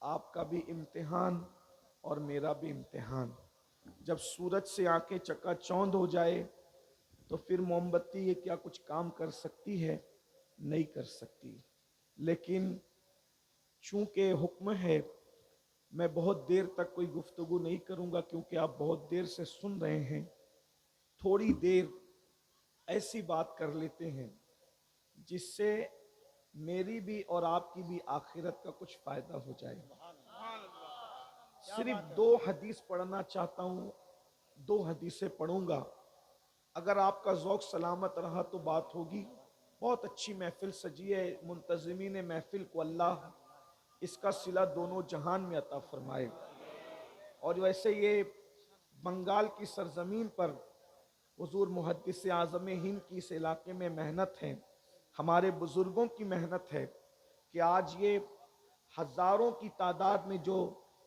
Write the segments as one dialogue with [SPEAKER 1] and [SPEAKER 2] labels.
[SPEAKER 1] آپ کا بھی امتحان اور میرا بھی امتحان. جب سورج سے آنکھیں چکا چوند ہو جائے تو پھر موم بتی یہ کیا کچھ کام کر سکتی ہے؟ نہیں کر سکتی. لیکن چونکہ حکم ہے میں بہت دیر تک کوئی گفتگو نہیں کروں گا، کیونکہ آپ بہت دیر سے سن رہے ہیں. تھوڑی دیر ایسی بات کر لیتے ہیں جس سے میری بھی اور آپ کی بھی آخرت کا کچھ فائدہ ہو جائے. صرف 2 حدیث پڑھنا چاہتا ہوں، 2 حدیثیں پڑھوں گا. اگر آپ کا ذوق سلامت رہا تو بات ہوگی. بہت اچھی محفل سجی ہے. منتظمین محفل کو اللہ اس کا صلہ دونوں جہان میں عطا فرمائے. اور ویسے یہ بنگال کی سرزمین پر حضور محدث اعظم ہند کی اس علاقے میں محنت ہے، ہمارے بزرگوں کی محنت ہے کہ آج یہ ہزاروں کی تعداد میں جو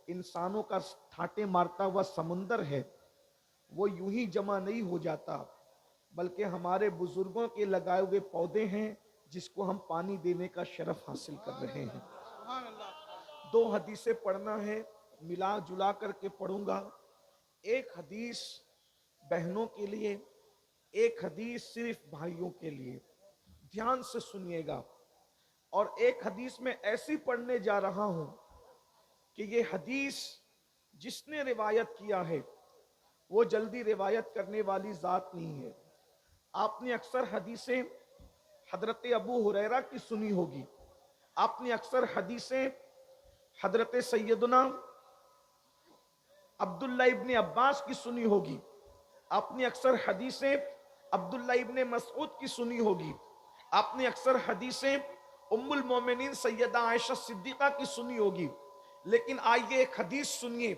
[SPEAKER 1] انسانوں کا ٹھاٹے مارتا ہوا سمندر ہے وہ یوں ہی جمع نہیں ہو جاتا، بلکہ ہمارے بزرگوں کے لگائے ہوئے پودے ہیں جس کو ہم پانی دینے کا شرف حاصل کر رہے ہیں. 2 حدیثیں پڑھنا ہے، ملا جلا کر کے پڑھوں گا. ایک حدیث بہنوں کے لیے، ایک حدیث صرف بھائیوں کے لیے. دھیان سے سنیے گا. اور ایک حدیث میں ایسی پڑھنے جا رہا ہوں کہ یہ حدیث جس نے روایت کیا ہے وہ جلدی روایت کرنے والی ذات نہیں ہے. آپ نے اکثر حدیثیں حضرت ابو ہریرہ کی سنی ہوگی، آپ نے اکثر حدیثیں حضرت سیدنا عبداللہ ابن عباس کی سنی ہوگی، آپ نے اکثر حدیثیں عبداللہ ابن مسعود کی سنی ہوگی، آپ نے اکثر حدیثیں ام المومنین سیدہ عائشہ صدیقہ کی سنی ہوگی. لیکن آئیے ایک حدیث سنیے.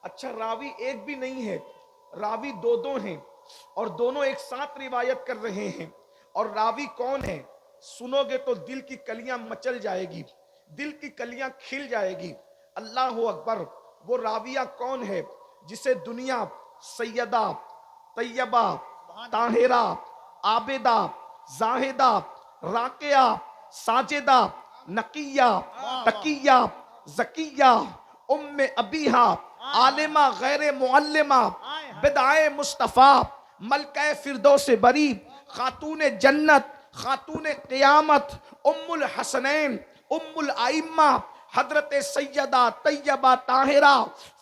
[SPEAKER 1] اچھا راوی ایک بھی نہیں ہے، راوی 2 ہیں اور دونوں ایک ساتھ روایت کر رہے ہیں. اور راوی کون ہے؟ سنو گے تو دل کی کلیاں مچل جائے گی، دل کی کلیاں کھل جائے گی. اللہ اکبر. وہ راویہ کون ہے جسے دنیا سیدہ طیبہ طاہرہ عابدہ زاہدہ راقیہ ساجدہ نقیہ تقیہ زکیہ ام ابیہا عالمہ غیر معلمہ بدعائے مصطفیٰ ملکہ فردوس بری خاتون جنت خاتون قیامت ام الحسنین ام الائمہ حضرت سیدہ طیبہ طاہرہ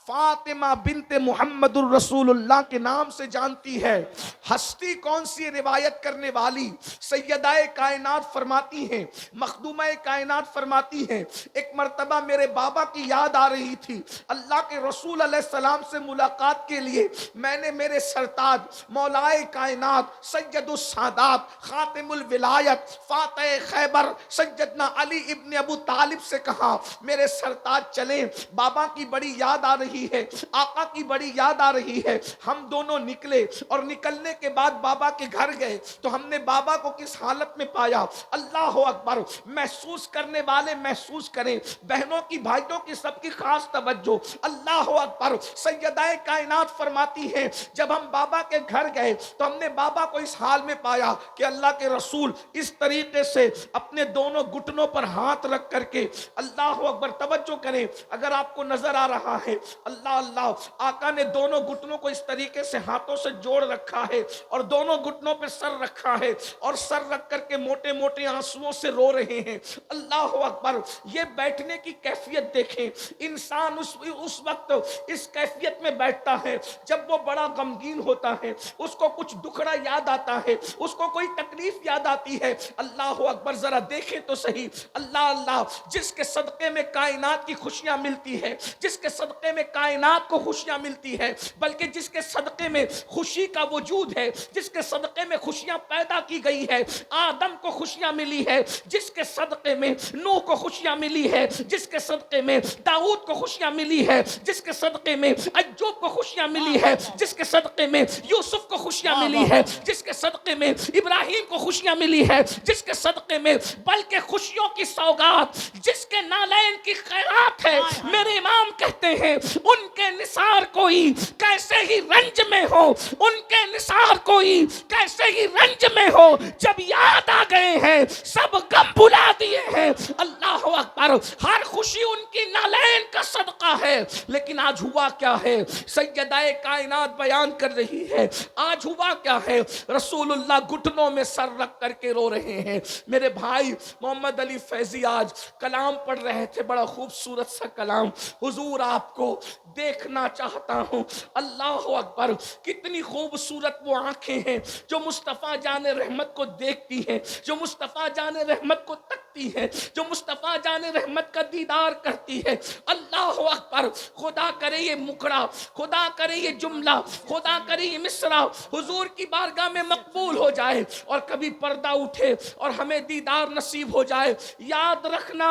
[SPEAKER 1] فاطمہ بنت محمد الرسول اللہ کے نام سے جانتی ہے. ہستی کون سی روایت کرنے والی؟ سیدہ کائنات فرماتی ہیں، مخدومہ کائنات فرماتی ہیں، ایک مرتبہ میرے بابا کی یاد آ رہی تھی. اللہ کے رسول علیہ السلام سے ملاقات کے لیے میں نے میرے سرتاج مولائے کائنات سید السادات خاتم الولایت فاتح خیبر سیدنا علی ابن ابو طالب سے کہا میرے سرتاج چلیں، بابا کی بڑی یاد آ رہی ہے، آقا کی بڑی یاد آ رہی ہے. ہم دونوں نکلے اور نکلنے کے بعد بابا کے گھر گئے تو ہم نے بابا کو کس حالت میں پایا. اللہ اکبر. محسوس کرنے والے محسوس کریں، بہنوں کی بھائیوں کی سب کی خاص توجہ. اللہ اکبر. سیدہ کائنات فرماتی ہیں جب ہم بابا کے گھر گئے تو ہم نے بابا کو اس حال میں پایا کہ اللہ کے رسول اس طریقے سے اپنے دونوں گھٹنوں پر ہاتھ رکھ کر کے اللہ اکبر. توجہ کریں اگر آپ کو نظر آ رہا ہے. اللہ اللہ. آقا نے دونوں گھٹنوں کو اس طریقے سے ہاتھوں سے جوڑ رکھا ہے اور دونوں گھٹنوں پہ سر رکھا ہے اور سر رکھ کر کے موٹے موٹے آنسوؤں سے رو رہے ہیں. اللہ اکبر. یہ بیٹھنے کی کیفیت دیکھیں. انسان اس وقت اس کیفیت میں بیٹھتا ہے جب وہ بڑا غمگین ہوتا ہے، اس کو کچھ دکھڑا یاد آتا ہے، اس کو کوئی تکلیف یاد آتی ہے. اللہ اکبر. ذرا دیکھیں تو صحیح. اللہ اللہ. جس کے صدقے میں کائنات کی خوشیاں ملتی ہے، جس کے صدقے میں کائنات کو خوشیاں ملتی ہے، بلکہ جس کے صدقے میں خوشی کا وجود ہے، جس کے صدقے میں خوشیاں پیدا کی گئی ہے. آدم کو خوشیاں ملی ہے جس کے صدقے میں، نوح کو خوشیاں ملی ہے جس کے صدقے میں، داؤد کو خوشیاں ملی ہے جس کے صدقے میں، ایوب کو خوشیاں ملی ہے جس کے صدقے میں، یوسف کو خوشیاں ملی ہے جس کے صدقے میں، ابراہیم کو خوشیاں ملی ہے جس کے صدقے میں، بلکہ خوشیوں کی سوغات جس کے نالین کی خیرات ہے. میرے امام کہتے ہیں ان کے نثار کوئی کیسے ہی رنج میں ہو، ان کے نثار کوئی کیسے ہی رنج میں ہو، جب یاد آ گئے ہیں سب غم بھلا دیے ہیں. اللہ اکبر. ہر خوشی ان کی نالین
[SPEAKER 2] کا صدقہ ہے. لیکن آج ہوا کیا ہے؟ سیدہ کائنات بیان کر رہی ہے آج ہوا کیا ہے. رسول اللہ گھٹنوں میں سر رکھ کر کے رو رہے ہیں. میرے بھائی محمد علی فیضی آج کلام پڑھ رہے تھے, بڑا خوبصورت سا کلام. حضور آپ کو دیکھنا چاہتا ہوں. اللہ اکبر, کتنی خوبصورت وہ آنکھیں ہیں جو مصطفیٰ جان رحمت کو دیکھتی ہیں, جو مصطفیٰ جان رحمت کو تکتی ہے, جو مصطفیٰ جان رحمت کا دیدار کرتی ہے. اللہ اکبر, خدا کرے یہ مکڑا, خدا کرے یہ جملہ, خدا کرے یہ مصرع حضور کی بارگاہ میں مقبول ہو جائے اور کبھی پردہ اٹھے اور ہمیں دیدار نصیب ہو جائے. یاد رکھنا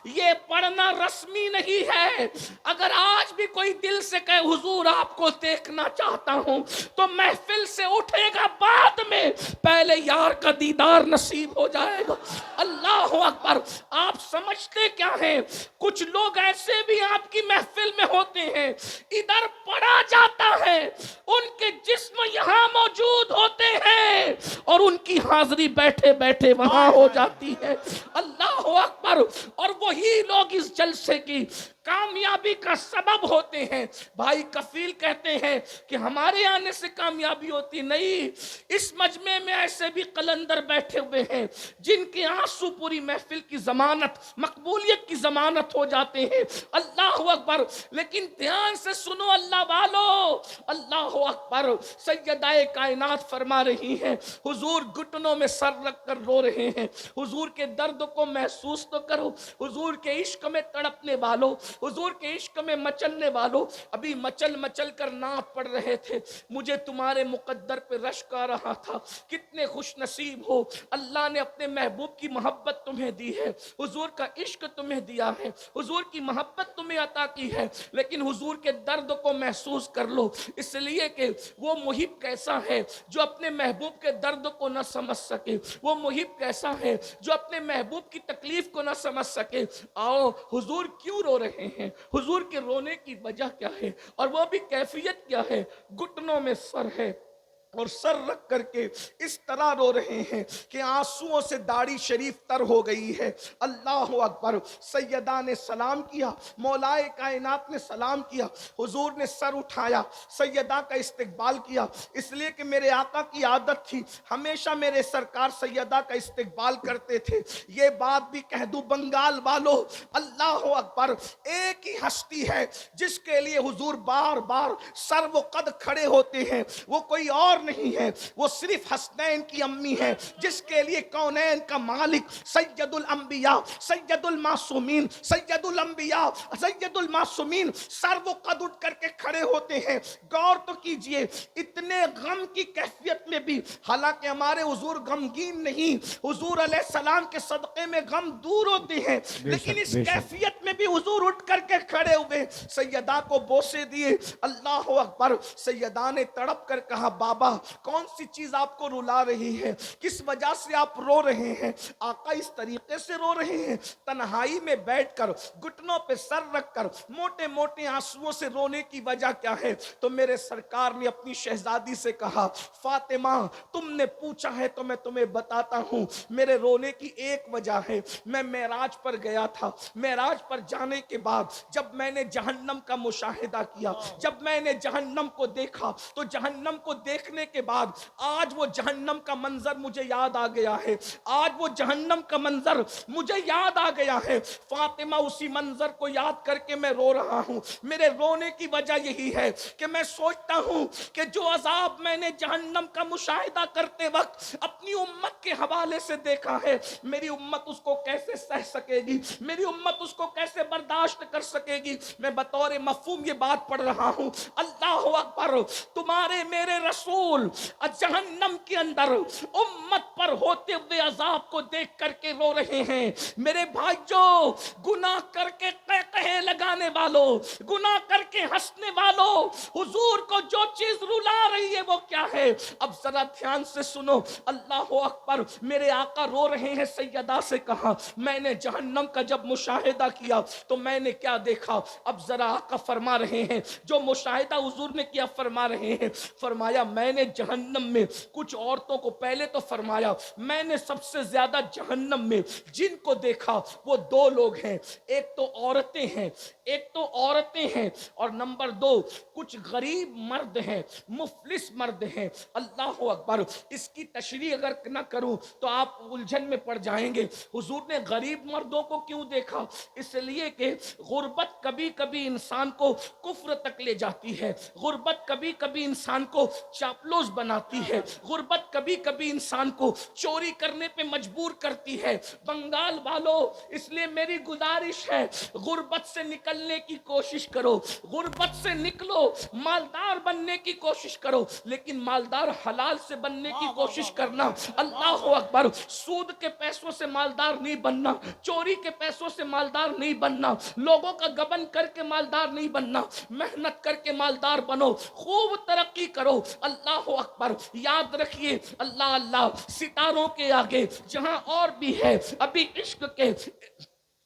[SPEAKER 2] یہ پڑھنا رسمی نہیں ہے. اگر آج بھی کوئی دل سے کہے حضور آپ کو دیکھنا چاہتا ہوں, تو محفل سے اٹھے گا بعد میں, پہلے یار کا دیدار نصیب ہو جائے گا. اللہ اکبر. آپ سمجھتے کیا ہیں, کچھ لوگ ایسے بھی آپ کی محفل میں ہوتے ہیں, ادھر پڑھا جاتا ہے, ان کے جسم یہاں موجود ہوتے ہیں اور ان کی حاضری بیٹھے بیٹھے وہاں ہو جاتی ہے. اللہ اکبر. اور وہی لوگ اس جلسے کی کامیابی کا سبب ہوتے ہیں. بھائی کفیل کہتے ہیں کہ ہمارے آنے سے کامیابی ہوتی نہیں. اس مجمع میں ایسے بھی قلندر بیٹھے ہوئے ہیں جن کے آنسو پوری محفل کی ضمانت, مقبولیت کی ضمانت ہو جاتے ہیں. اللہ اکبر. لیکن دھیان سے سنو اللہ والو, اللہ اکبر. سیدہ کائنات فرما رہی ہیں حضور گھٹنوں میں سر رکھ کر رو رہے ہیں. حضور کے درد کو محسوس تو کرو. حضور کے عشق میں تڑپنے والوں, حضور کے عشق میں مچلنے والوں, ابھی مچل مچل کر ناپ پڑ رہے تھے. مجھے تمہارے مقدر پہ رشک آ رہا تھا. کتنے خوش نصیب ہو, اللہ نے اپنے محبوب کی محبت تمہیں دی ہے, حضور کا عشق تمہیں دیا ہے, حضور کی محبت تمہیں عطا کی ہے. لیکن حضور کے درد کو محسوس کر لو, اس لیے کہ وہ محب کیسا ہے جو اپنے محبوب کے درد کو نہ سمجھ سکے. وہ محب کیسا ہے جو اپنے محبوب کی تکلیف کو نہ سمجھ سکے. آؤ, حضور کیوں رو رہے ہیں, حضور کے رونے کی وجہ کیا ہے, اور وہ بھی کیفیت کیا ہے. گھٹنوں میں سر ہے اور سر رکھ کر کے اس طرح رو رہے ہیں کہ آنسوؤں سے داڑھی شریف تر ہو گئی ہے. اللہ اکبر. سیدہ نے سلام کیا, مولائے کائنات نے سلام کیا, حضور نے سر اٹھایا, سیدہ کا استقبال کیا. اس لیے کہ میرے آقا کی عادت تھی, ہمیشہ میرے سرکار سیدہ کا استقبال کرتے تھے. یہ بات بھی کہہ دوں بنگال والو, اللہ اکبر, ایک ہی ہستی ہے جس کے لیے حضور بار بار سر و قد کھڑے ہوتے ہیں, وہ کوئی اور نہیں ہے, وہ صرف حسنین کی امی ہے جس کے لیے کونین کا مالک سید الانبیاء, سید المعصومین, سید الانبیاء, سید المعصومین سر و قد اٹھ کر کے کھڑے ہوتے ہیں. غور تو کیجئے, اتنے غم کی کیفیت میں بھی, حالانکہ ہمارے حضور غمگین نہیں, حضور علیہ السلام کے صدقے میں غم دور ہوتے ہیں, لیکن اس کیفیت میں بھی حضور اٹھ کر کے کھڑے ہوئے, سیدہ کو بوسے دیے. اللہ اکبر. سیدہ نے تڑپ کر کہا بابا کون سی چیز آپ کو رلا رہی ہے, کس وجہ سے آپ رو رہے ہیں. آقا اس طریقے سے رو رہے ہیں, تنہائی میں بیٹھ کر گھٹنوں پہ سر رکھ کر موٹے موٹے آنسوؤں سے رونے کی وجہ کیا ہے. تو میرے سرکار نے اپنی شہزادی سے کہا فاطمہ تم نے پوچھا ہے تو میں تمہیں بتاتا ہوں, میرے رونے کی ایک وجہ ہے. میں معراج پر گیا تھا, معراج پر جانے کے بعد جب میں نے جہنم کا مشاہدہ کیا, جب میں نے جہنم کو دیکھا, تو جہنم کو دیکھنے کے بعد آج وہ جہنم کا منظر مجھے یاد آ گیا ہے, آج وہ جہنم کا منظر مجھے یاد آ گیا ہے. فاطمہ اسی منظر کو یاد کر کے میں رو رہا ہوں. میرے رونے کی وجہ یہی ہے کہ میں سوچتا ہوں کہ جو عذاب میں نے جہنم کا مشاہدہ کرتے وقت اپنی امت کے حوالے سے دیکھا ہے, میری امت اس کو کیسے سہ سکے گی, میری امت اس کو کیسے برداشت کر سکے گی. میں بطور مفہوم یہ بات پڑھ رہا ہوں. اللہ اکبر. تمہارے میرے رسول جہنم کے اندر امت پر ہوتے ہوئے عذاب کو دیکھ کر کے رو رہے ہیں. میرے بھائیو, گناہ کر کے قہقہے لگانے والوں, گناہ کر کے ہنسنے والوں, حضور کو جو چیز رلا رہی ہے وہ کیا ہے. اب ذرا دھیان سے سنو. اللہ اکبر. میرے آقا رو رہے ہیں. سیدہ سے کہا میں نے جہنم کا جب مشاہدہ کیا تو میں نے کیا دیکھا. اب ذرا آقا فرما رہے ہیں جو مشاہدہ حضور نے کیا, فرما رہے ہیں, فرمایا میں نے جہنم میں کچھ عورتوں کو, پہلے تو فرمایا میں نے سب سے زیادہ جہنم میں جن کو دیکھا وہ دو لوگ ہیں, ایک تو عورتیں ہیں, ایک ایک تو عورتیں ہیں اور نمبر دو کچھ غریب مرد ہیں، مفلس مرد ہیں۔ اللہ اکبر، اس کی تشریح اگر نہ کروں تو آپ الجھن میں پڑ جائیں گے۔ حضور نے غریب مردوں کو کیوں دیکھا؟ اس لیے کہ غربت کبھی کبھی انسان کو کفر تک لے جاتی ہے، غربت کبھی کبھی انسان کو چاپلوس بناتی ہے، غربت کبھی کبھی انسان کو چوری کرنے پہ مجبور کرتی ہے۔ بنگال والوں، اس لیے میری گزارش ہے غربت سے نکلنے کی کوشش کرو، غربت سے نکلو، مالدار بننے کی کوشش کرو، لیکن مالدار حلال سے بننے کی کوشش کرنا۔ اللہ اکبر، سود کے پیسوں سے مالدار نہیں بننا، چوری کے پیسوں سے مالدار نہیں بننا، لوگوں کا گبن کر کے مالدار نہیں بننا، محنت کر کے مالدار بنو، خوب ترقی کرو۔ اللہ اکبر، یاد رکھیے اللہ اللہ ستاروں کے آگے جہاں اور بھی ہے ابھی عشق کے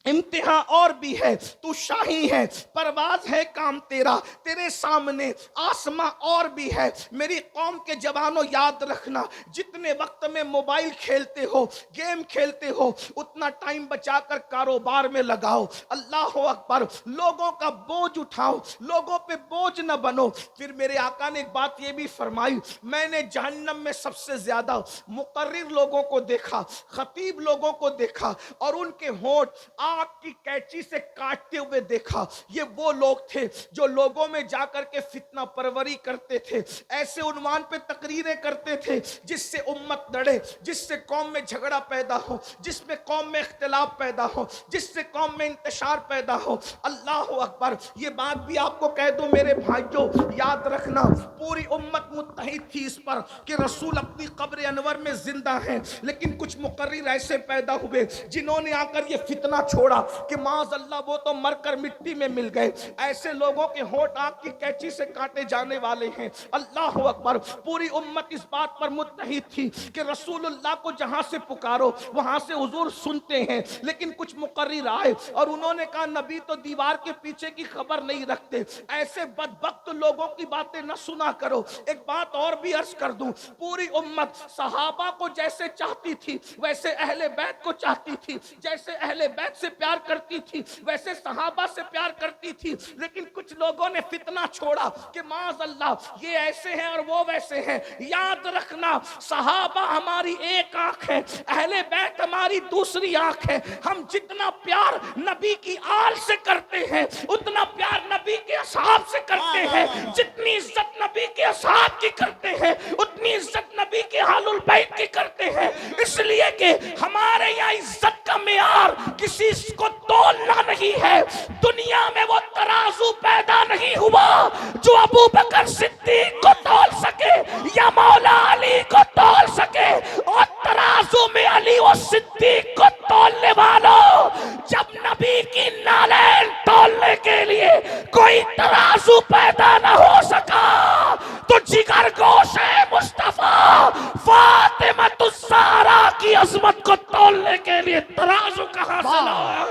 [SPEAKER 2] امتحان اور بھی ہے، تو شاہی ہے، پرواز ہے کام تیرا، تیرے سامنے آسماں اور بھی ہے۔ میری قوم کے جوانوں یاد رکھنا، جتنے وقت میں موبائل کھیلتے ہو، گیم کھیلتے ہو، اتنا ٹائم بچا کر کاروبار میں لگاؤ۔ اللہ اکبر، لوگوں کا بوجھ اٹھاؤ، لوگوں پہ بوجھ نہ بنو۔ پھر میرے آقا نے ایک بات یہ بھی فرمائی، میں نے جہنم میں سب سے زیادہ مقرر لوگوں کو دیکھا، خطیب لوگوں کو دیکھا، اور ان کے ہونٹ آگ کی کینچی سے کاٹتے ہوئے دیکھا۔ یہ وہ لوگ تھے جو لوگوں میں جا کر کے فتنہ پروری کرتے تھے، ایسے عنوان پہ تقریریں کرتے تھے جس سے امت لڑے، جس سے قوم میں جھگڑا پیدا ہو، جس میں قوم میں اختلاف پیدا ہو، جس سے قوم میں انتشار پیدا ہو۔ اللہ اکبر، یہ بات بھی آپ کو کہہ دو میرے بھائیوں، یاد رکھنا پوری امت متحد تھی اس پر کہ رسول اپنی قبر انور میں زندہ ہیں، لیکن کچھ مقرر ایسے پیدا ہوئے جنہوں نے آ کر یہ فتنہ چھوڑا کہ معاذ اللہ وہ تو مر کر مٹی میں مل گئے۔ ایسے لوگوں کے ہونٹ آگ کی کینچی سے کاٹے جانے والے ہیں۔ اللہ اکبر، پوری امت اس بات پر متحد تھی کہ رسول اللہ کو جہاں سے پکارو وہاں سے حضور سنتے ہیں، لیکن کچھ مقرر آئے اور انہوں نے کہا نبی تو دیوار کے پیچھے کی خبر نہیں رکھتے، ایسے بدبخت لوگوں کی باتیں نہ سنا کرو۔ ایک بات اور بھی عرض کر دوں، پوری امت صحابہ کو جیسے چاہتی تھی ویسے اہل بیت کو چاہتی تھی، جیسے اہل بیت سے پیار کرتی تھی ویسے صحابہ سے پیار کرتی تھی، لیکن کچھ لوگوں نے فتنہ چھوڑا کہ معاذ اللہ یہ ایسے ہیں اور وہ ویسے ہیں۔ یاد رکھنا صحابہ ہماری ایک آنکھ ہے، اہل بیت ہماری دوسری آنکھ ہے۔ ہم جتنا پیار نبی کی آل سے کرتے ہیں اتنا پیار نبی کے اصحاب سے کرتے ہیں، جتنی عزت نبی کے اصحاب کی کرتے ہیں اتنی عزت نبی کے اہل البیت کی کرتے ہیں، اس لیے کہ ہمارے یہاں عزت کا معیار کسی کو تولنا نہیں ہے۔ دنیا میں وہ ترازو پیدا نہیں ہوا جو ابو بکر صدیق کو تول سکے یا مولا علی کو تول سکے، اور ترازو میں علی و صدیق کو تولنے والوں، جب نبی کی نالین تولنے کے لیے کوئی ترازو پیدا نہ ہو سکا تو جگر گوش مصطفیٰ فاطمہ الزہرا کی عظمت کو تولنے کے لیے ترازو کہاں سے لایا؟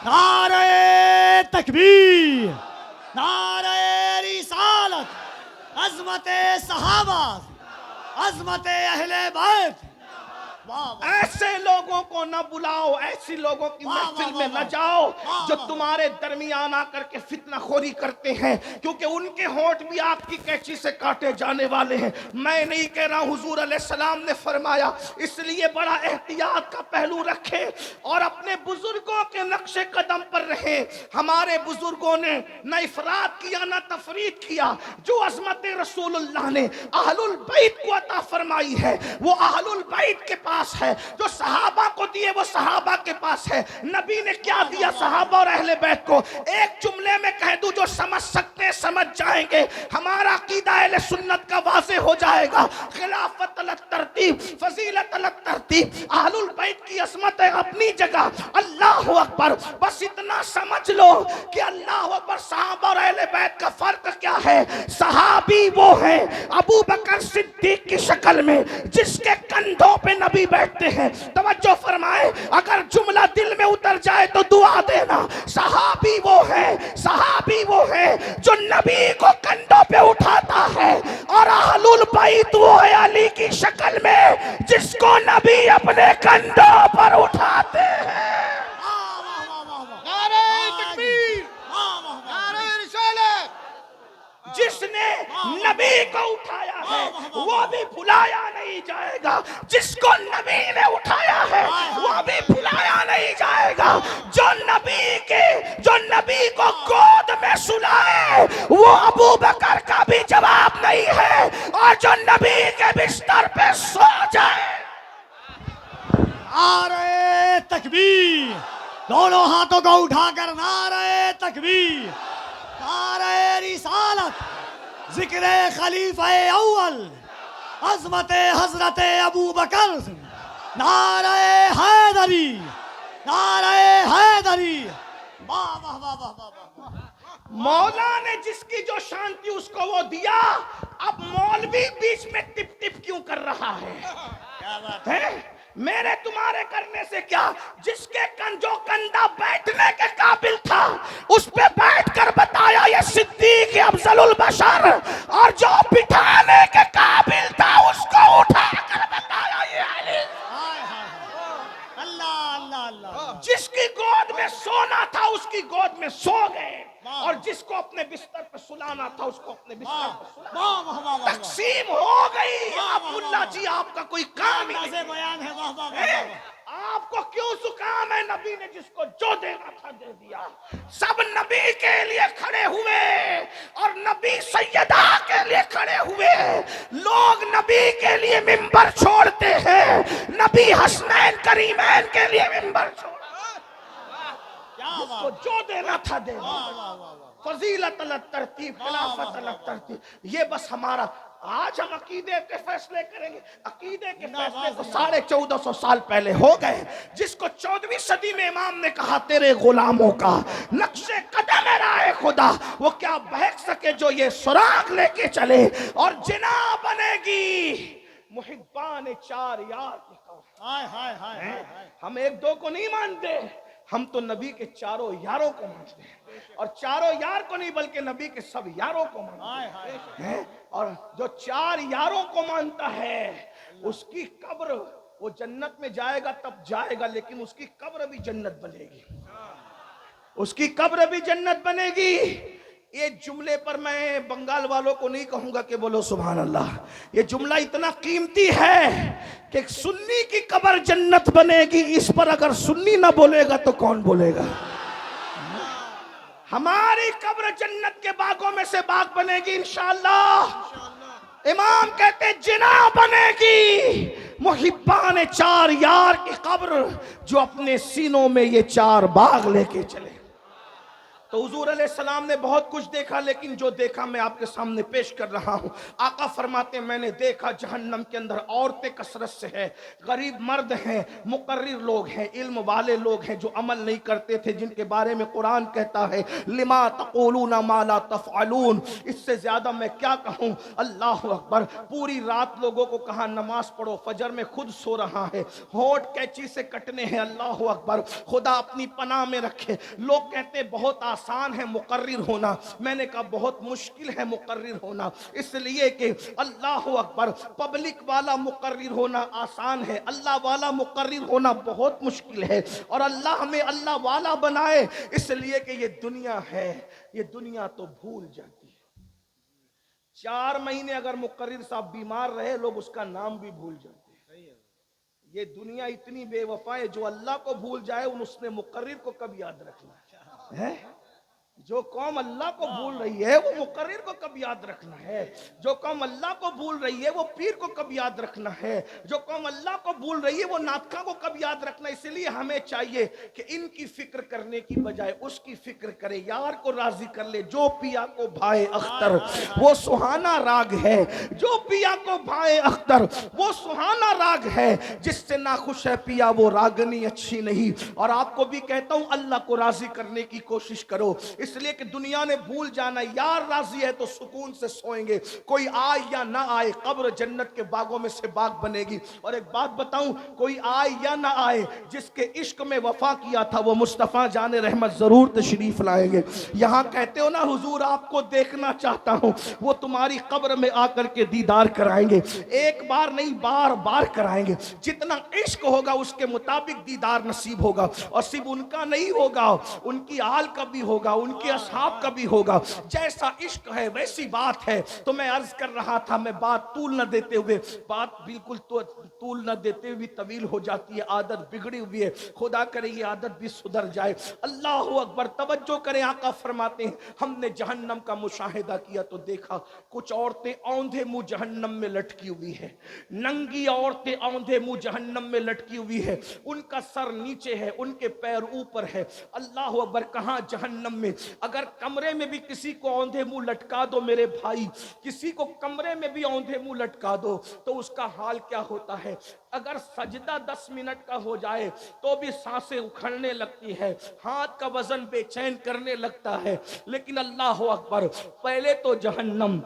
[SPEAKER 3] نعرہ تکبیر، نعرہ رسالت، عظمت صحابہ، عظمت اہل بیت۔
[SPEAKER 1] ایسے لوگوں کو نہ بلاؤ، ایسی لوگوں کی محفل میں نہ جاؤ جو تمہارے درمیان آ کر کے فتنہ خوری کرتے ہیں، کیونکہ ان کے ہونٹ بھی آگ کی کینچی سے کاٹے جانے والے ہیں۔ میں نہیں کہہ رہا، حضور علیہ السلام نے فرمایا، اس لیے بڑا احتیاط کا پہلو رکھیں اور اپنے بزرگوں کے نقش قدم پر رہیں۔ ہمارے بزرگوں نے نہ افراد کیا نہ تفرید کیا، جو عظمت رسول اللہ نے اہل البیت کو عطا فرمائی ہے وہ اہل البیت کے پاس ہے، جو صحابہ کو دیے وہ صحابہ کے پاس ہے۔ نبی نے کیا دیا صحابہ اور اہل بیت کو؟ ایک جملے میں کہہ دوں، جو سمجھ سکتے سمجھ جائیں گے، ہمارا عقیدہ اہل سنت کا واضح ہو جائے گا۔ خلافت علی ترتیب، فضیلت علی ترتیب، اہل البیت کی عظمت ہے اپنی جگہ۔ اللہ اکبر، بس اتنا سمجھ لو کہ اللہ اکبر، صحابہ اور اہل بیت کا فرق کیا ہے؟ صحابی وہ ہیں ابو بکر صدیق کی شکل میں جس کے کندھوں پہ نبی بیٹھتے ہیں۔ توجہ فرمائے، اگر جملہ دل میں اتر جائے تو دعا دینا۔ صحابی وہ ہے جو نبی کو کندھوں پہ اٹھاتا ہے، اور اہل البیت وہ ہے علی کی شکل میں جس کو نبی اپنے کندھوں پر اٹھاتے ہیں۔
[SPEAKER 3] نعرہ تکبیر،
[SPEAKER 2] نبی کو اٹھایا ہے وہ بھی بھلایا نہیں جائے گا، جس کو نبی نے اٹھایا ہے وہ بھی بھلایا نہیں جائے گا، جو نبی کو گود میں سلائے وہ ابو بکر کا بھی جواب نہیں ہے، اور جو نبی کے بستر پہ سو جائے۔
[SPEAKER 3] نعرہ تکبیر، دونوں ہاتھوں کو اٹھا کر نعرہ تکبیر، نعرہ رسالت، ذکر خلیفہ اول، عظمت حضرت ابو بکر، نعرہ حیدری، نعرہ حیدری، واہ واہ واہ واہ واہ واہ۔
[SPEAKER 2] مولا نے جس کی جو شان تھی اس کو وہ دیا، اب مولوی بیچ میں ٹپ ٹپ کیوں کر رہا ہے؟
[SPEAKER 3] کیا بات
[SPEAKER 2] ہیں؟ میرے تمہارے کرنے سے کیا؟ جس کے جو کندھا بیٹھنے کے قابل تھا اس پہ بیٹھ کر بتایا یہ صدیق افضل البشر، اور جو بٹھانے کے قابل تھا اس کو اٹھا کر بتایا یہ علی۔
[SPEAKER 3] اللہ اللہ اللہ،
[SPEAKER 2] جس کی گود میں سونا تھا اس کی گود میں سو گئے، اور جس کو اپنے بستر پر سلانا تھا اس کو اپنے بستر پر سلانا۔
[SPEAKER 3] واہ واہ واہ واہ،
[SPEAKER 2] تقسیم ہو گئی۔ اب ملا جی آپ کا کوئی کام ہی
[SPEAKER 3] واضح
[SPEAKER 2] نہیں
[SPEAKER 3] بیان ہے، واہ واہ واہ
[SPEAKER 2] ہے۔
[SPEAKER 3] واہ۔
[SPEAKER 2] آپ کو کیوں زکام ہے؟ نبی نے جس کو جو دینا تھا دے دیا۔ سب نبی کے لیے کھڑے ہوئے اور نبی سیدہ کے لیے کھڑے ہوئے۔ لوگ نبی کے لیے منبر چھوڑتے ہیں، نبی حسنین کریمین کے لیے منبر چھوڑتے ہیں۔
[SPEAKER 3] کیا
[SPEAKER 2] جس
[SPEAKER 3] بات،
[SPEAKER 2] کو جو دینا تھا دے دیا۔
[SPEAKER 3] واہ واہ واہ واہ۔
[SPEAKER 2] فضیلت الگ ترتیب، خلافت الگ ترتیب، یہ بس ہمارا۔ آج ہم عقیدے کے فیصلے کریں گے۔ عقیدے کے فیصلے تو 1450 سال پہلے ہو گئے۔ جس کو 14ویں صدی میں امام نے کہا تیرے غلاموں کا نقش قدم ہے راہ خدا، وہ کیا بہک سکے جو یہ سراغ لے کے چلے، اور جنا بنے گی محبان چار یار کی قوم۔
[SPEAKER 3] ہائے ہائے ہائے ہائے ہائے۔
[SPEAKER 2] ہم ایک دو کو نہیں مانتے، ہم تو نبی کے چاروں یاروں کو مانتے ہیں، اور چاروں یار کو نہیں بلکہ نبی کے سب یاروں کو مانتے ہیں۔ اور جو چار یاروں کو مانتا ہے اس کی قبر، وہ جنت میں جائے گا تب جائے گا، لیکن اس کی قبر بھی جنت بنے گی، اس کی قبر بھی جنت بنے گی۔ یہ جملے پر میں بنگال والوں کو نہیں کہوں گا کہ بولو سبحان اللہ، یہ جملہ اتنا قیمتی ہے کہ سنی کی قبر جنت بنے گی، اس پر اگر سنی نہ بولے گا تو کون بولے گا؟ ہماری قبر جنت کے باغوں میں سے باغ بنے گی انشاءاللہ۔ امام کہتے جنا بنے گی محبان چار یار کی قبر، جو اپنے سینوں میں یہ چار باغ لے کے چلے۔ تو حضور علیہ السلام نے بہت کچھ دیکھا، لیکن جو دیکھا میں آپ کے سامنے پیش کر رہا ہوں۔ آقا فرماتے ہیں میں نے دیکھا جہنم کے اندر عورتیں کثرت سے ہیں، غریب مرد ہیں، مقرر لوگ ہیں، علم والے لوگ ہیں جو عمل نہیں کرتے تھے، جن کے بارے میں قرآن کہتا ہے لما تقولون ما لا تفعلون۔ اس سے زیادہ میں کیا کہوں؟ اللہ اکبر۔ پوری رات لوگوں کو کہا نماز پڑھو، فجر میں خود سو رہا ہے، ہونٹ کینچی سے کٹنے ہیں، اللہ اکبر۔ خدا اپنی پناہ میں رکھے۔ لوگ کہتے بہت آسان ہے مقرر ہونا، میں نے کہا بہت مشکل ہے مقرر ہونا، اس لیے کہ اللہ اکبر، پبلک والا مقرر ہونا آسان ہے، اللہ والا مقرر ہونا بہت مشکل ہے، اور اللہ ہمیں اللہ والا بنائے، اس لیے کہ یہ دنیا ہے، یہ دنیا تو بھول جاتی ہے۔ 4 مہینے اگر مقرر صاحب بیمار رہے لوگ اس کا نام بھی بھول جاتے ہیں۔ یہ دنیا اتنی بے وفا ہے، جو اللہ کو بھول جائے اس نے مقرر کو کب یاد رکھنا ہے؟ جو قوم اللہ کو بھول رہی ہے وہ مقرر کو کب یاد رکھنا ہے؟ جو قوم اللہ کو بھول رہی ہے وہ پیر کو کب یاد رکھنا ہے؟ جو قوم اللہ کو بھول رہی ہے وہ ناطقہ کو کب یاد رکھنا ہے؟ اس لیے ہمیں چاہیے کہ ان کی فکر کرنے کی بجائے اس کی فکر کرے، یار کو راضی کر لے۔ جو پیا کو بھائے اختر وہ سہانا راگ ہے، جو پیا کو بھائے اختر وہ سہانا راگ ہے، جس سے ناخوش ہے پیا وہ راگنی اچھی نہیں۔ اور آپ کو بھی کہتا ہوں اللہ کو راضی کرنے کی کوشش کرو، اس لیے کہ دنیا نے بھول جانا، یار راضی ہے تو سکون سے سوئیں گے، کوئی آئے یا نہ آئے قبر جنت کے باغوں میں سے باغ بنے گی۔ اور ایک بات بتاؤں، کوئی آئے یا نہ آئے، جس کے عشق میں وفا کیا تھا وہ مصطفیٰ جان رحمت ضرور تشریف لائیں گے۔ یہاں کہتے ہو نا حضور آپ کو دیکھنا چاہتا ہوں، وہ تمہاری قبر میں آ کر کے دیدار کرائیں گے، ایک بار نہیں بار بار کرائیں گے۔ جتنا عشق ہوگا اس کے مطابق دیدار نصیب ہوگا، اور صرف ان کا نہیں ہوگا، ان کی آل کا بھی ہوگا، ان کے اصحاب کا بھی ہوگا. جیسا عشق ہے ویسی بات ہے. تو میں عرض کر رہا تھا, میں بات طول نہ دیتے ہوئے, بات بالکل طول نہ دیتے ہوئے طویل ہو جاتی ہے, عادت بگڑی ہوئی ہے, خدا کرے یہ عادت بھی سدھر جائے. اللہ اکبر. توجہ کریں, آقا فرماتے ہیں ہم نے جہنم کا مشاہدہ کیا تو دیکھا کچھ عورتیں اوندھے منہ جہنم میں لٹکی ہوئی ہے. ننگی عورتیں اوندھے منہ جہنم میں لٹکی ہوئی ہے. ان کا سر نیچے ہے, ان کے پیر اوپر ہے. اللہ اکبر. کہاں؟ جہنم میں. اگر کمرے میں بھی کسی کو اوندھے منہ لٹکا دو میرے بھائی, کسی کو کمرے میں بھی اوندھے منہ لٹکا دو تو اس کا حال کیا ہوتا ہے. اگر سجدہ 10 منٹ کا ہو جائے تو بھی سانسیں اکھڑنے لگتی ہے, ہاتھ کا وزن بے چین کرنے لگتا ہے. لیکن اللہ اکبر, پہلے تو جہنم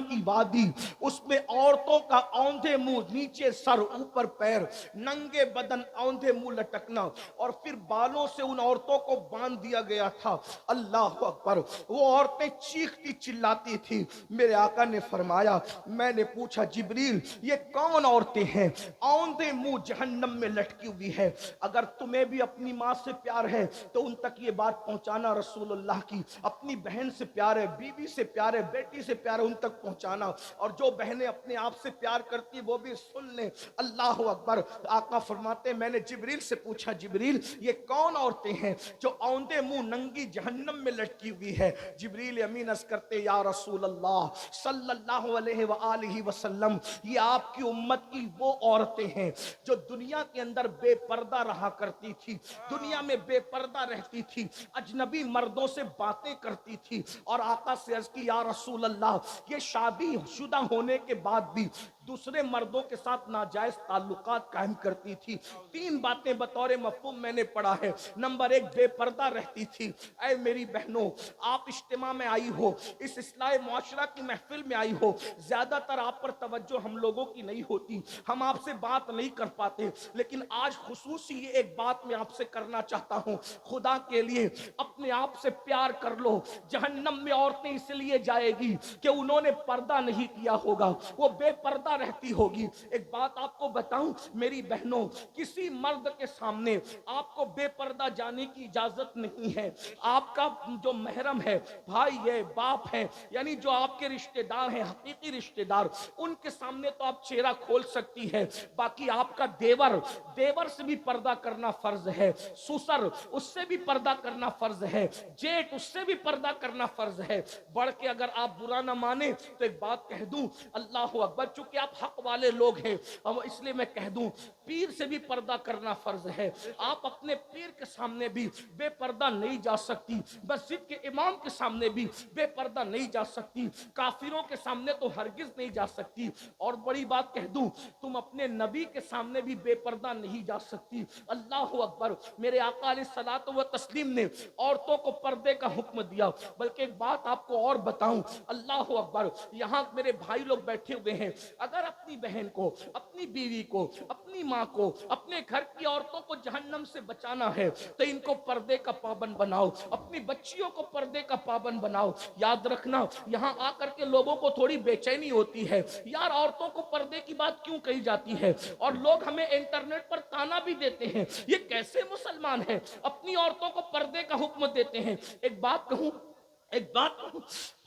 [SPEAKER 2] کی وادی, اس میں عورتوں کا اوندھے منہ نیچے سر اوپر پیر, ننگے بدن اوندھے منہ لٹکنا, اور پھر بالوں سے ان عورتوں کو باندھ دیا گیا تھا. اللہ اکبر. وہ عورتیں چیختی چلاتی تھی. میرے آقا نے فرمایا, میں نے پوچھا جبریل یہ کون عورتیں ہیں اوندھے منہ جہنم میں لٹکی ہوئی ہے؟ اگر تمہیں بھی اپنی ماں سے پیار ہے تو ان تک یہ بات پہنچانا رسول اللہ کی. اپنی بہن سے پیار ہے, بیوی سے پیار ہے, بیٹی سے پیار ہے, ان تک پہنچانا. اور جو بہنیں اپنے آپ سے پیار کرتی وہ بھی سن لیں. اللہ اکبر. آقا فرماتے میں نے جبریل سے پوچھا جبریل یہ کون عورتیں ہیں جو اوندھے منہ ننگی جہنم میں لٹکی ہوئی ہے؟ جبریل امین عرض کرتے یا رسول اللہ صلی اللہ علیہ وآلہ وسلم, یہ آپ کی امت کی وہ عورتیں ہیں جو دنیا کے اندر بے پردہ رہا کرتی تھی, دنیا میں بے پردہ رہتی تھی, اجنبی مردوں سے باتیں کرتی تھی. اور آقا سے عرض کی یا رسول اللہ یہ شادی شدہ ہونے کے بعد بھی دوسرے مردوں کے ساتھ ناجائز تعلقات قائم کرتی تھی. 3 باتیں بطور مفہوم میں نے پڑھا ہے. نمبر 1, بے پردہ رہتی تھی. اے میری بہنوں, آپ اجتماع میں آئی ہو, اس اصلاح معاشرہ کی محفل میں آئی ہو, زیادہ تر آپ پر توجہ ہم لوگوں کی نہیں ہوتی, ہم آپ سے بات نہیں کر پاتے, لیکن آج خصوصی یہ ایک بات میں آپ سے کرنا چاہتا ہوں. خدا کے لیے اپنے آپ سے پیار کر لو. جہنم میں عورتیں اس لیے جائے گی کہ انہوں نے پردہ نہیں کیا ہوگا, وہ بے پردہ رہتی ہوگی. ایک بات آپ کو بتاؤں میری بہنوں, کسی مرد کے سامنے آپ کو بے پردہ جانے کی اجازت نہیں ہے. آپ کا جو محرم ہے, بھائی ہے, باپ ہے, یعنی جو آپ کے رشتہ دار ہیں, حقیقی رشتہ دار, ان کے سامنے تو آپ چہرہ کھول سکتی ہے. باقی آپ کا دیور سے بھی پردہ کرنا فرض ہے, سسر اس سے بھی پردہ کرنا فرض ہے, جیٹ اس سے بھی پردہ کرنا فرض ہے. بڑھ کے اگر آپ برا نہ مانے تو ایک بات کہہ دوں, اللہ اکبر, چونکہ آپ حق والے لوگ ہیں اس لیے میں کہہ دوں, پیر سے بھی پردہ کرنا فرض ہے. آپ اپنے پیر کے سامنے بھی بے پردہ نہیں جا سکتی, مسجد کے امام کے سامنے بھی بے پردہ نہیں جا سکتی, کافروں کے سامنے تو ہرگز نہیں جا سکتی. اور بڑی بات کہہ دوں, تم اپنے نبی کے سامنے بھی بے پردہ نہیں جا سکتی. اللہ اکبر. میرے آقا علیہ الصلوۃ والتسلیم نے عورتوں کو پردے کا حکم دیا. بلکہ ایک بات آپ کو اور بتاؤں, اللہ اکبر, یہاں میرے بھائی لوگ بیٹھے ہوئے ہیں, اگر اپنی بہن کو, اپنی بیوی کو, اپنی ماں کو, اپنے گھر کی عورتوں کو جہنم سے بچانا ہے تو ان کو پردے کا پابند بناؤ, اپنی بچیوں کو پردے کا پابند بناؤ. یاد رکھنا, یہاں آ کر کے لوگوں کو تھوڑی بے چینی ہوتی ہے, یار عورتوں کو پردے کی بات کیوں کہی جاتی ہے, اور لوگ ہمیں انٹرنیٹ پر تانا بھی دیتے ہیں, یہ کیسے مسلمان ہیں اپنی عورتوں کو پردے کا حکم دیتے ہیں. ایک بات کہوں,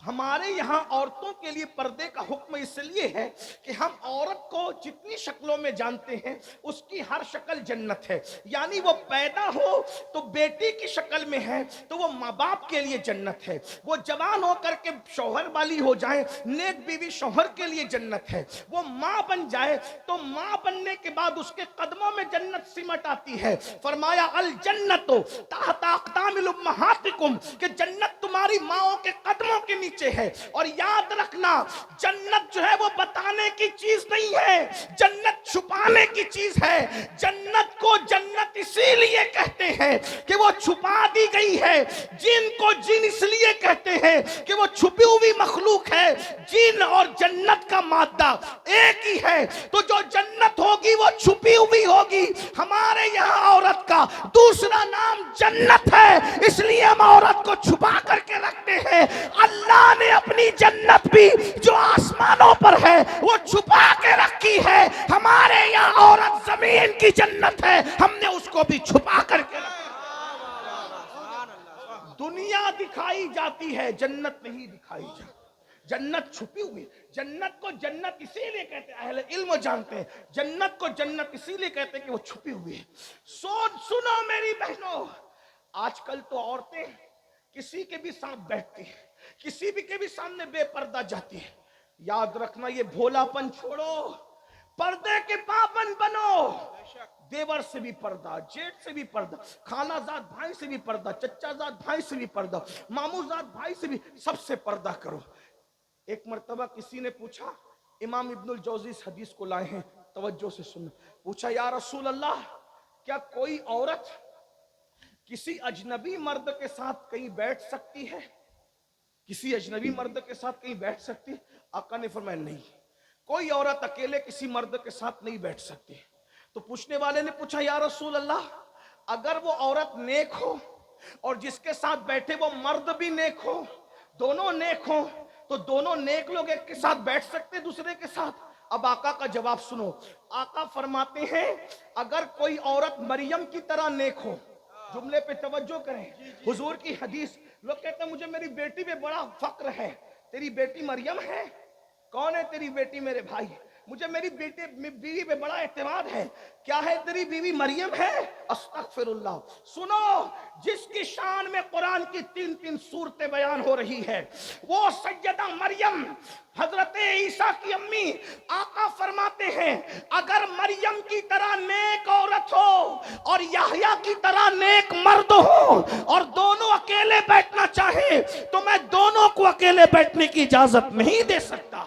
[SPEAKER 2] ہمارے یہاں عورتوں کے لیے پردے کا حکم اس لیے ہے کہ ہم عورت کو جتنی شکلوں میں جانتے ہیں اس کی ہر شکل جنت ہے. یعنی وہ پیدا ہو تو بیٹی کی شکل میں ہے تو وہ ماں باپ کے لیے جنت ہے, وہ جوان ہو کر کے شوہر والی ہو جائے, نیک بیوی شوہر کے لیے جنت ہے, وہ ماں بن جائے تو ماں بننے کے بعد اس کے قدموں میں جنت سمٹ آتی ہے. فرمایا الجنت تحت اقدام امہاتکم, کہ جنت تمہاری ماؤں کے قدموں کے نیچے ہے. اور یاد رکھنا, جنت جو ہے وہ بتانے کی چیز نہیں ہے, جنت چھپانے کی چیز ہے. جنت کو جنت اسی لیے کہتے ہیں کہ وہ چھپا دی گئی ہے. جن کو جن اس لیے کہتے ہیں کہ وہ چھپی ہوئی مخلوق ہے. جن اور جنت کا مادہ ایک ہی ہے, تو جو جنت ہوگی وہ چھپی ہوئی ہوگی. ہمارے یہاں عورت کا دوسرا نام جنت ہے, اس لیے ہم عورت کو چھپا کر کے رکھتے ہیں. اللہ نے اپنی جنت بھی جو آسمانوں پر ہے وہ چھپا کے رکھی ہے. ہمارے یہاں عورت زمین کی جنت ہے, ہم نے اس کو بھی چھپا کر کے رکھا. دنیا
[SPEAKER 1] دکھائی جاتی ہے، جنت نہیں دکھائی جاتی۔ جنت چھپی ہوئی، جنت کو جنت اسی لیے کہتے ہیں، اہل علم جانتے ہیں جنت کو جنت اسی لیے کہتے ہیں کہ وہ چھپی ہوئی ہے۔ سنو میری بہنوں، آج کل تو عورتیں کسی کے بھی ساتھ بیٹھتی ہیں، کسی بھی کے بھی سامنے بے پردہ جاتی ہے۔ یاد رکھنا، یہ بھولا پن چھوڑو، پردے کے پابند بنو۔ دیور سے بھی پردہ، جیٹ سے بھی پردہ، خالہ زاد بھائی سے بھی پردہ، چچا زاد بھائی سے بھی پردہ، مامو زاد بھائی سے بھی، سب سے پردہ کرو۔ ایک مرتبہ کسی نے پوچھا، امام ابن الجوزی اس حدیث کو لائے ہیں، توجہ سے سننا، پوچھا یا رسول اللہ، کیا کوئی عورت کسی اجنبی مرد کے ساتھ کہیں بیٹھ سکتی ہے؟ کسی اجنبی مرد کے ساتھ کہیں بیٹھ سکتی ہے؟ آقا نے فرمایا نہیں، کوئی عورت اکیلے کسی مرد کے ساتھ نہیں بیٹھ سکتی۔ تو پوچھنے والے نے پوچھا یا رسول اللہ، اگر وہ عورت نیک ہو اور جس کے ساتھ بیٹھے وہ مرد بھی نیک ہو، دونوں نیک ہوں، تو دونوں نیک لوگ ایک کے ساتھ بیٹھ سکتے دوسرے کے ساتھ؟ اب آقا کا جواب سنو، آقا فرماتے ہیں اگر کوئی عورت مریم کی طرح نیک ہو، جملے پہ توجہ کریں، حضور کی حدیث، لوگ کہتے ہیں مجھے میری بیٹی پہ بڑا فخر ہے، تیری بیٹی مریم ہے؟ کون ہے تیری بیٹی میرے بھائی؟ مجھے میری بیوی پہ بڑا اعتماد ہے، کیا ہے تیری بیوی مریم ہے؟ استغفر اللہ۔ سنو، جس کی شان میں قرآن کی 3 صورتیں بیان ہو رہی ہے وہ سیدہ مریم، حضرت عیسیٰ کی امی۔ آقا فرماتے ہیں اگر مریم کی طرح نیک عورت ہو اور یحییٰ کی طرح نیک مرد ہو اور دونوں اکیلے بیٹھنا چاہیں تو میں دونوں کو اکیلے بیٹھنے کی اجازت نہیں دے سکتا۔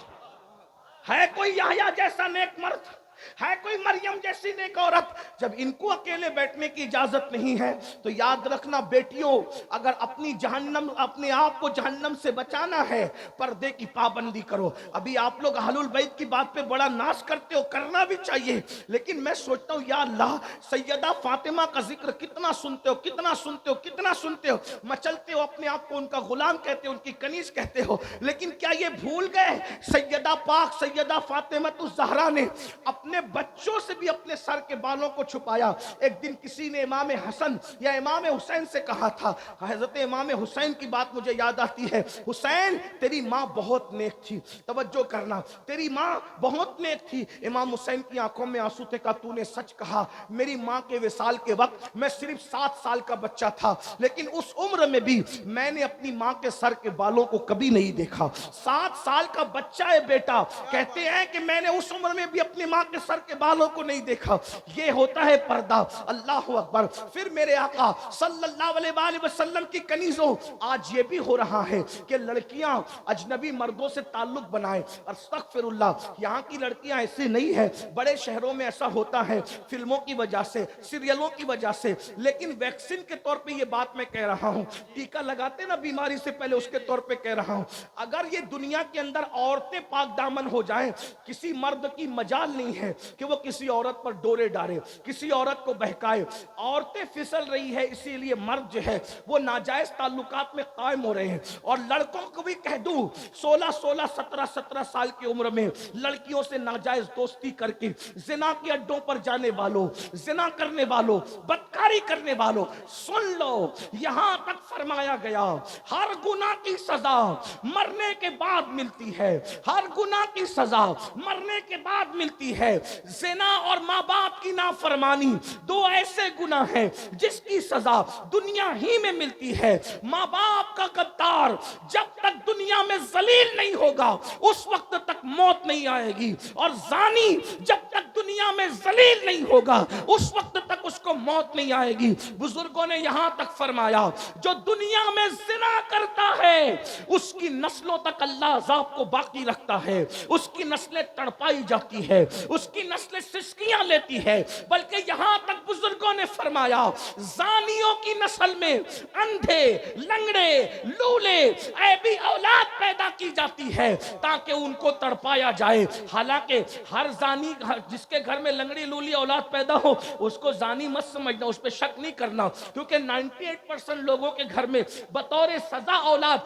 [SPEAKER 1] ہے کوئی یحییٰ جیسا نیک مرد؟ ہے کوئی مریم جیسی نیک عورت؟ جب ان کو اکیلے بیٹھنے کی اجازت نہیں ہے تو یاد رکھنا بیٹیوں، اگر اپنے آپ کو جہنم سے بچانا ہے، پردے کی پابندی کرو۔ ابھی آپ لوگ اہل البیت کی بات پہ بڑا ناز کرتے ہو، کرنا بھی چاہیے، لیکن میں سوچتا ہوں یا اللہ، سیدہ فاطمہ کا ذکر کتنا سنتے ہو، کتنا سنتے ہو، کتنا سنتے ہو، مچلتے ہو اپنے آپ کو ان کا غلام کہتے ہو، ان کی کنیز کہتے ہو، لیکن کیا یہ بھول گئے سیدہ پاک سیدہ فاطمہ الزہرا نے اپنے بچوں سے بھی اپنے سر کے بالوں کو چھپایا؟ ایک دن کسی نے امام حسن یا امام حسین سے کہا تھا، حضرت امام حسین کی بات مجھے یاد آتی ہے، حسین تیری ماں بہت نیک تھی، توجہ کرنا، تیری ماں بہت نیک تھی۔ امام حسین کی آنکھوں میں آنسو تھے، کہا تو نے سچ کہا، میری ماں کے وصال کے وقت میں صرف 7 سال کا بچہ تھا، لیکن اس عمر میں بھی میں نے اپنی ماں کے سر کے بالوں کو کبھی نہیں دیکھا۔ 7 سال کا بچہ ہے بیٹا، کہتے ہیں کہ میں نے اس عمر میں بھی اپنی ماں کے سر کے بالوں کو نہیں دیکھا۔ یہ ہوتا ہے پردہ۔ اللہ اکبر۔ پھر میرے آقا صلی اللہ علیہ وآلہ وسلم کی کنیزوں، آج یہ بھی ہو رہا ہے کہ لڑکیاں اجنبی مردوں سے تعلق بنائیں۔ استغفر اللہ، یہاں کی لڑکیاں ایسے نہیں ہیں، بڑے شہروں میں ایسا ہوتا ہے فلموں کی وجہ سے، سیریلوں کی وجہ سے، لیکن ویکسین کے طور پہ یہ بات میں کہہ رہا ہوں، ٹیکہ لگاتے نا بیماری سے پہلے، اس کے طور پہ کہہ رہا ہوں، اگر یہ دنیا کے اندر عورتیں پاک دامن ہو جائیں، کسی مرد کی مجال نہیں ہے کہ وہ کسی عورت پر ڈورے ڈالے، کسی عورت کو بہکائے۔ عورتیں پھسل رہی ہے، اسی لیے مرد جو ہے وہ ناجائز تعلقات میں قائم ہو رہے ہیں۔ اور لڑکوں کو بھی کہہ دوں، 16 سال کی عمر میں لڑکیوں سے ناجائز دوستی کر کے زنا کے اڈوں پر جانے والوں، زنا کرنے والوں، بدکاری کرنے والوں، سن لو، یہاں تک فرمایا گیا ہر گناہ کی سزا مرنے کے بعد ملتی ہے، ہر گناہ کی سزا مرنے کے بعد ملتی ہے۔ زنا اور ماں باپ کی نافرمانی 2 ایسے گناہ ہیں جس کی سزا دنیا ہی میں ملتی ہے۔ ماں باپ کا غدار جب تک دنیا میں ذلیل نہیں ہوگا اس وقت تک موت نہیں آئے گی، اور زانی جب تک دنیا میں ذلیل نہیں ہوگا اس وقت تک اس کو موت نہیں آئے گی۔ بزرگوں نے یہاں تک فرمایا جو دنیا میں زنا کرتا ہے اس کی نسلوں تک اللہ عذاب کو باقی رکھتا ہے، اس کی نسلیں تڑپائی جاتی ہے، اس کی نسلیں سسکیاں لیتی ہے، بلکہ یہاں تک بزرگوں نے فرمایا زانیوں کی نسل میں اندھے، لنگڑے، لولے، عیبی اولاد پیدا کی جاتی ہے تاکہ ان کو تڑپایا جائے۔ حالانکہ ہر زانی جس کے گھر میں لنگڑی لولی اولاد پیدا ہو اس کو زانی مت سمجھنا، اس پہ شک نہیں کرنا، کیونکہ 98% لوگوں کے گھر میں بطور سزا اولاد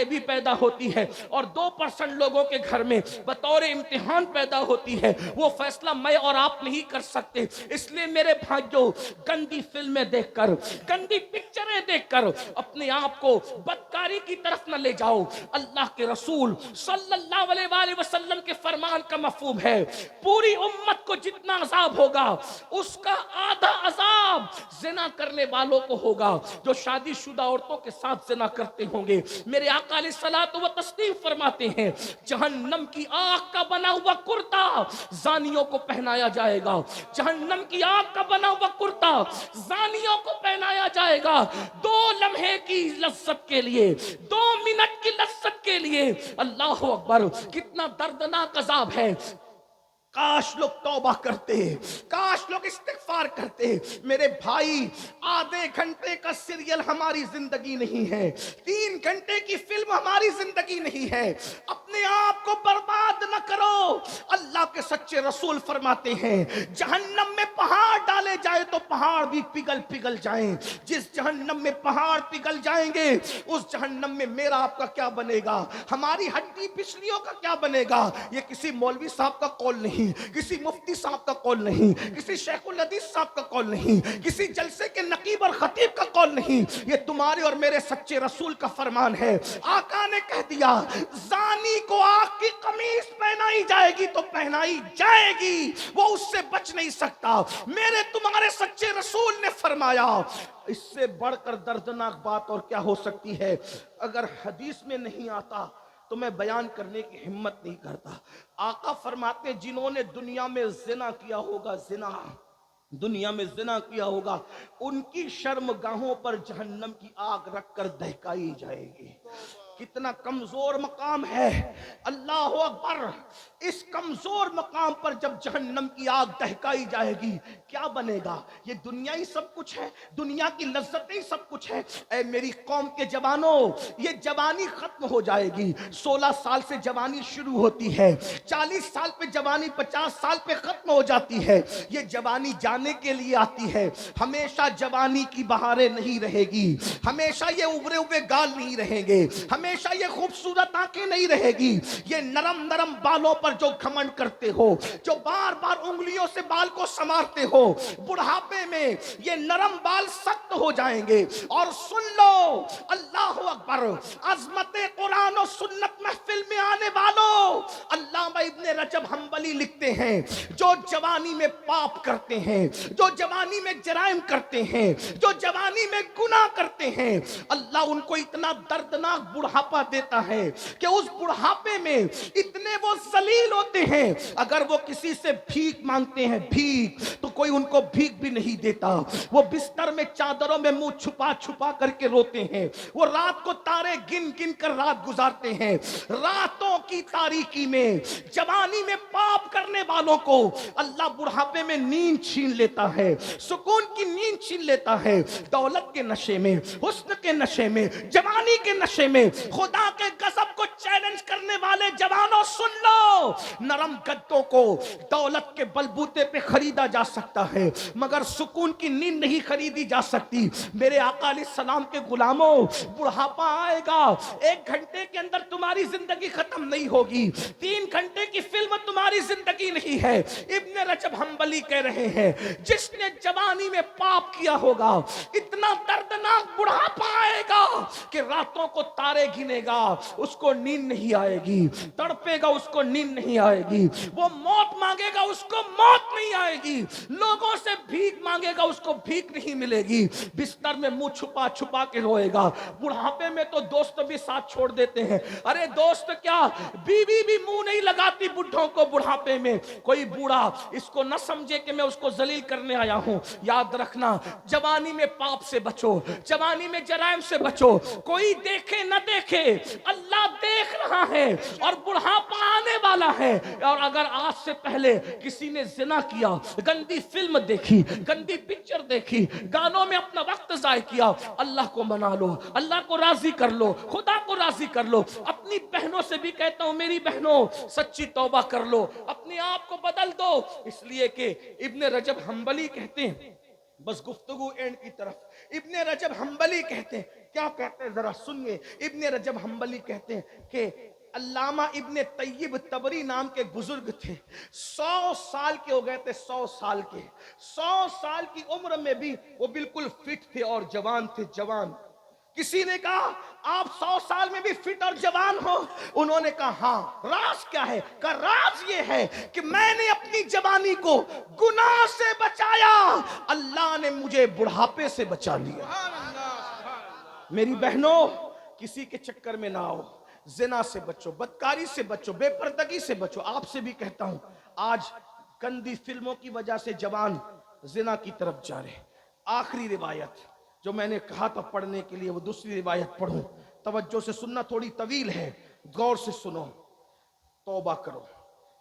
[SPEAKER 2] بھی پیدا ہوتی ہے اور 2% لوگوں کے گھر میں بطور امتحان پیدا ہوتی ہے، وہ فیصلہ میں اور آپ نہیں کر سکتے۔ اس لیے میرے بھائیوں، گندی فلمیں دیکھ کر، گندی پکچریں دیکھ کر اپنے آپ کو بدکاری کی طرف نہ لے جاؤ۔ اللہ کے رسول صلی اللہ علیہ وآلہ وسلم کے فرمان کا مفہوم ہے، پوری امت کو جتنا عذاب ہوگا اس کا آدھا عذاب زنا کرنے والوں کو ہوگا جو شادی شدہ عورتوں کے ساتھ زنا کرتے ہوں گے۔ میرے آقا علیہ الصلوۃ والتسلیم فرماتے ہیں جہنم کی آگ کا بنا ہوا کرتا زانیوں کو پہنایا جائے گا، جہنم کی آگ کا بنا ہوا کرتا زانیوں کو پہنایا جائے گا، 2 لمحے کی لذت کے لیے، 2 منٹ کی لذت کے لیے۔ اللہ اکبر، کتنا دردناک عذاب ہے۔ کاش لوگ توبہ کرتے، کاش لوگ استغفار کرتے۔ میرے بھائی، آدھے گھنٹے کا سیریل ہماری زندگی نہیں ہے، 3 گھنٹے کی فلم ہماری زندگی نہیں ہے۔ اپنے آپ کو برباد نہ کرو۔ اللہ کے سچے رسول فرماتے ہیں جہنم میں پہاڑ ڈالے جائے تو پہاڑ بھی پگھل پگھل جائیں۔ جس جہنم میں پہاڑ پگھل جائیں گے اس جہنم میں میرا آپ کا کیا بنے گا، ہماری ہڈی پسلیوں کا کیا بنے گا؟ یہ کسی مولوی صاحب کا قول نہیں، کسی مفتی صاحب کا قول نہیں، کسی شیخ الحدیث صاحب کا قول نہیں، کسی جلسے کے نقیب اور خطیب کا قول نہیں، یہ تمہارے اور میرے سچے رسول کا فرمان ہے۔ آقا نے کہہ دیا زانی کو آگ کی قمیص پہنائی جائے گی تو پہنائی جائے گی، وہ اس سے بچ نہیں سکتا۔ میرے تمہارے سچے رسول نے فرمایا اس سے بڑھ کر دردناک بات اور کیا ہو سکتی ہے؟ اگر حدیث میں نہیں آتا تو میں بیان کرنے کی ہمت نہیں کرتا۔ آقا فرماتے جنہوں نے دنیا میں زنا کیا ہوگا، زنا دنیا میں زنا کیا ہوگا، ان کی شرمگاہوں پر جہنم کی آگ رکھ کر دہکائی جائے گی۔ کتنا کمزور مقام ہے، اللہ اکبر۔ اس کمزور مقام پر جب جہنم کی آگ دہکائی جائے گی کیا بنے گا؟ یہ دنیا ہی سب کچھ ہے، دنیا کی لذتیں ہی سب کچھ ہے۔ اے میری قوم کے جوانوں، یہ جوانی ختم ہو جائے گی۔ 16 سال سے جوانی شروع ہوتی ہے، 40 سال پہ جوانی، 50 سال پہ ختم ہو جاتی ہے۔ یہ جوانی جانے کے لیے آتی ہے، ہمیشہ جوانی کی بہاریں نہیں رہے گی، ہمیشہ یہ ابھرے ہوئے گال نہیں رہیں گے، ہمیشہ یہ خوبصورت آنکھیں نہیں رہے گی۔ یہ نرم نرم بالوں پر جو گھمنڈ کرتے ہو، جو بار بار انگلیوں سے بال کو سنوارتے ہو، بڑھاپے میں یہ نرم بال سخت ہو جائیں گے۔ اور سن لو، اللہ اکبر، عظمت قرآن و سنت محفل میں آنے والوں، علامہ ابن رجب حنبلی لکھتے ہیں جو جوانی میں پاپ کرتے ہیں، جو جوانی میں جرائم کرتے ہیں، جو جوانی میں گناہ کرتے ہیں، اللہ ان کو اتنا دردناک بڑھاپا دیتا ہے کہ اس بڑھاپے میں اتنے وہ ذلیل ہوتے ہیں، اگر وہ کسی سے بھیک مانگتے ہیں، بھیک، تو کوئی ان کو بھیک بھی نہیں دیتا۔ وہ بستر میں چادروں میں منہ چھپا چھپا کر کے روتے ہیں، وہ رات کو تارے گن گن کر رات گزارتے ہیں۔ راتوں کی تاریکی میں جوانی میں پاپ کرنے والوں کو اللہ بڑھاپے میں نیند چھین لیتا ہے، سکون کی نیند چھین لیتا ہے۔ دولت کے نشے میں، حسن کے نشے میں، جوانی کے نشے میں خدا کے غضب کو چیلنج کرنے والے جوانوں سن لو، نرم گدوں کو دولت کے بلبوتے پہ خریدا جا سکتا ہے مگر سکون کی نیند نہیں خریدی جا سکتی۔ میرے آقا علیہ السلام کے غلاموں، بڑھاپا آئے گا، 1 گھنٹے کے اندر تمہاری زندگی ختم نہیں ہوگی، 3 گھنٹے کی فلم تمہاری زندگی نہیں ہے۔ ابن رجب حنبلی کہہ رہے ہیں جس نے جوانی میں پاپ کیا ہوگا اتنا دردناک بڑھاپا آئے گا کہ راتوں کو تارے گنے گا، اس کو نیند نہیں آئے گی، تڑپے گا، اس کو نیند نہیں آئے گی، وہ موت مانگے گا، اس کو موت نہیں آئے گی، لوگوں سے بھیک مانگے گا، اس کو بھیک نہیں ملے گی، بستر میں منہ چھپا چھپا کے روئے گا۔ بڑھاپے میں تو دوست بھی ساتھ چھوڑ دیتے ہیں، ارے دوست کیا، بیوی بھی منہ نہیں لگاتی بڈھوں کو بڑھاپے میں۔ کوئی بوڑھا اس کو نہ سمجھے کہ میں اس کو ذلیل کرنے آیا ہوں۔ یاد رکھنا، جوانی میں پاپ سے بچو، جوانی میں جرائم سے بچو، کوئی دیکھے نہ دیکھے اللہ دیکھ رہا ہے اور بڑھاپا آنے والا ہے۔ اور اگر آج سے پہلے کسی نے زنا کیا، گندی فلم دیکھی، گندی پکچر دیکھی، گانوں میں اپنا وقت ضائع کیا، اللہ کو منا لو، اللہ کو راضی کر لو، خدا کو راضی کر لو۔ اپنی بہنوں سے بھی کہتا ہوں میری بہنوں سچی توبہ کر لو، اپنے آپ کو بدل دو، اس لیے کہ ابن رجب حنبلی کہتے ہیں، بس گفتگو اینڈ کی طرف، ابن رجب حنبلی کہتے ہیں
[SPEAKER 1] کیا کہتے ہیں ذرا سنیے. ابن رجب حنبلی کہتے ہیں کہ علامہ ابن طیب تبری نام کے بزرگ تھے, 100 سال کے ہو گئے تھے, 100 سال کے, 100 سال کی عمر میں بھی وہ بالکل فٹ تھے اور جوان تھے, جوان. کسی نے کہا آپ 100 سال میں بھی فٹ اور جوان ہو؟ انہوں نے کہا ہاں. راز کیا ہے؟ کہا راز یہ ہے کہ میں نے اپنی جوانی کو گناہ سے بچایا, اللہ نے مجھے بڑھاپے سے بچا لیا. میری بہنوں, کسی کے چکر میں نہ آؤ, زنا سے بچو, بدکاری سے بچو, بے پردگی سے بچو. آپ سے بھی کہتا ہوں, آج گندی فلموں کی وجہ سے جوان زنا کی طرف جا رہے. آخری روایت جو میں نے کہا تھا پڑھنے کے لیے, وہ دوسری روایت پڑھوں. توجہ سے سننا, تھوڑی طویل ہے, غور سے سنو. توبہ کرو.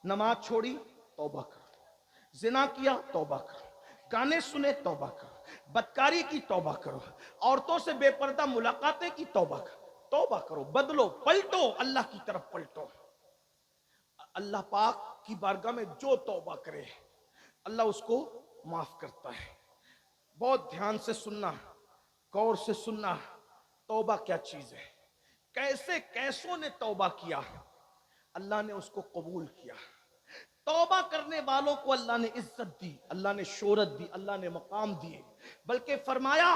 [SPEAKER 1] نماز چھوڑی, توبہ کرو. زنا کیا, توبہ کرو. گانے سنے, توبہ کرو. بدکاری کی, توبہ کرو. عورتوں سے بے پردہ ملاقاتیں کی, توبہ کرو. توبہ کرو, بدلو, پلٹو, اللہ کی طرف پلٹو. اللہ پاک کی بارگاہ میں جو توبہ کرے اللہ اس کو معاف کرتا ہے. بہت دھیان سے سننا, غور سے سننا. توبہ کیا چیز ہے, کیسے کیسوں نے توبہ کیا, اللہ نے اس کو قبول کیا. توبہ کرنے والوں کو اللہ نے عزت دی, اللہ نے شہرت دی, اللہ نے مقام دیے. بلکہ فرمایا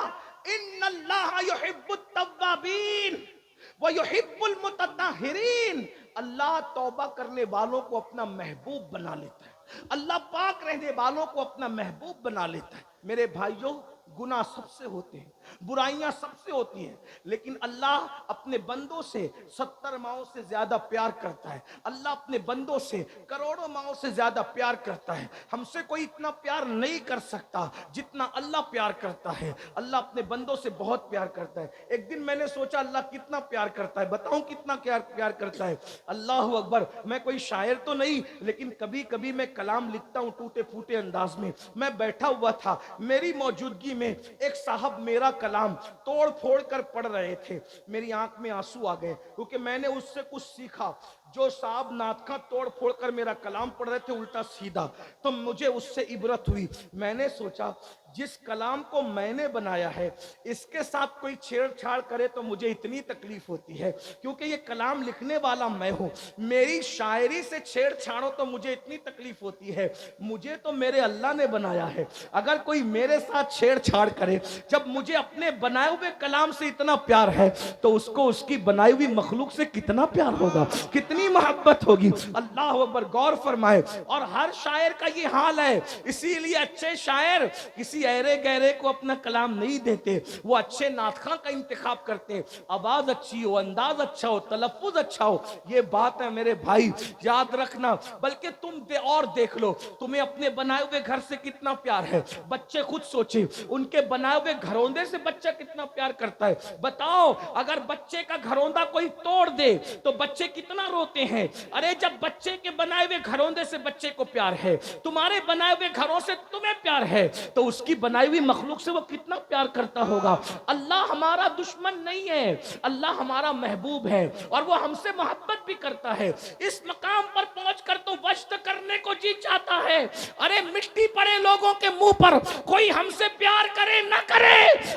[SPEAKER 1] ان اللہ یحب التوابین ویحب المتطہرین. اللہ توبہ کرنے والوں کو اپنا محبوب بنا لیتا ہے, اللہ پاک رہنے والوں کو اپنا محبوب بنا لیتا ہے. میرے بھائیوں, گناہ سب سے ہوتے ہیں, برائیاں سب سے ہوتی ہیں, لیکن اللہ اپنے بندوں سے 70 ماؤں سے زیادہ پیار کرتا ہے. اللہ اپنے بندوں سے کروڑوں ماؤں سے زیادہ پیار کرتا ہے. ہم سے کوئی اتنا پیار نہیں کر سکتا جتنا اللہ پیار کرتا ہے. اللہ اپنے بندوں سے بہت پیار کرتا ہے. ایک دن میں نے سوچا اللہ کتنا پیار کرتا ہے, بتاؤں کتنا پیار کرتا ہے. اللہ اکبر. میں کوئی شاعر تو نہیں, لیکن کبھی کبھی میں کلام لکھتا ہوں ٹوٹے پھوٹے انداز میں. میں بیٹھا ہوا تھا, میری موجودگی میں ایک صاحب میرا کلام توڑ پھوڑ کر پڑھ رہے تھے. میری آنکھ میں آنسو آ گئے, کیونکہ میں نے اس سے کچھ سیکھا. جو صاحب نعت خواں توڑ پھوڑ کر میرا کلام پڑھ رہے تھے الٹا سیدھا, تو مجھے اس سے عبرت ہوئی. میں نے سوچا جس کلام کو میں نے بنایا ہے اس کے ساتھ کوئی چھیڑ چھاڑ کرے تو مجھے اتنی تکلیف ہوتی ہے, کیونکہ یہ کلام لکھنے والا میں ہوں. میری شاعری سے چھیڑ چھاڑو تو مجھے اتنی تکلیف ہوتی ہے. مجھے تو میرے اللہ نے بنایا ہے, اگر کوئی میرے ساتھ چھیڑ چھاڑ کرے, جب مجھے اپنے بنائے ہوئے کلام سے اتنا پیار ہے تو اس کو اس کی بنائی ہوئی مخلوق سے کتنا پیار ہوگا, کتنی محبت ہوگی. اللہ اکبر. غور فرمائے. اور ہر شاعر کا یہ حال ہے, اسی لیے اچھے شاعر کسی ایرے گہرے کو اپنا کلام نہیں دیتے, وہ اچھے نعت خواں کا انتخاب کرتے. آواز اچھی ہو, انداز اچھا ہو, تلفظ اچھا ہو. یہ بات ہے میرے بھائی, یاد رکھنا. بلکہ تم اور دیکھ لو تمہیں اپنے بنائے ہوئے گھر سے کتنا پیار ہے. بچے خود سوچیں, ان کے بنائے ہوئے گھروندے سے بچہ کتنا پیار کرتا ہے. بتاؤ, اگر بچے کا گھروندہ کوئی توڑ دے تو بچے کتنا روتے ہیں. ارے جب بچے کے بنائے ہوئے گھروندے سے بچے کو پیار ہے, تمہارے بنائے ہوئے گھروں سے تمہیں پیار ہے, تو اس کی بنائی ہوئی مخلوق سے وہ کتنا پیار کرتا ہوگا. اللہ ہمارا دشمن نہیں ہے, اللہ ہمارا محبوب ہے, اور وہ ہم سے محبت بھی کرتا ہے. اس مقام پر پہنچ کر تو وشت کرنے کو جی چاہتا ہے. ارے مٹی پڑے لوگوں کے منہ پر کوئی ہم سے پیار کرے نہ کرے,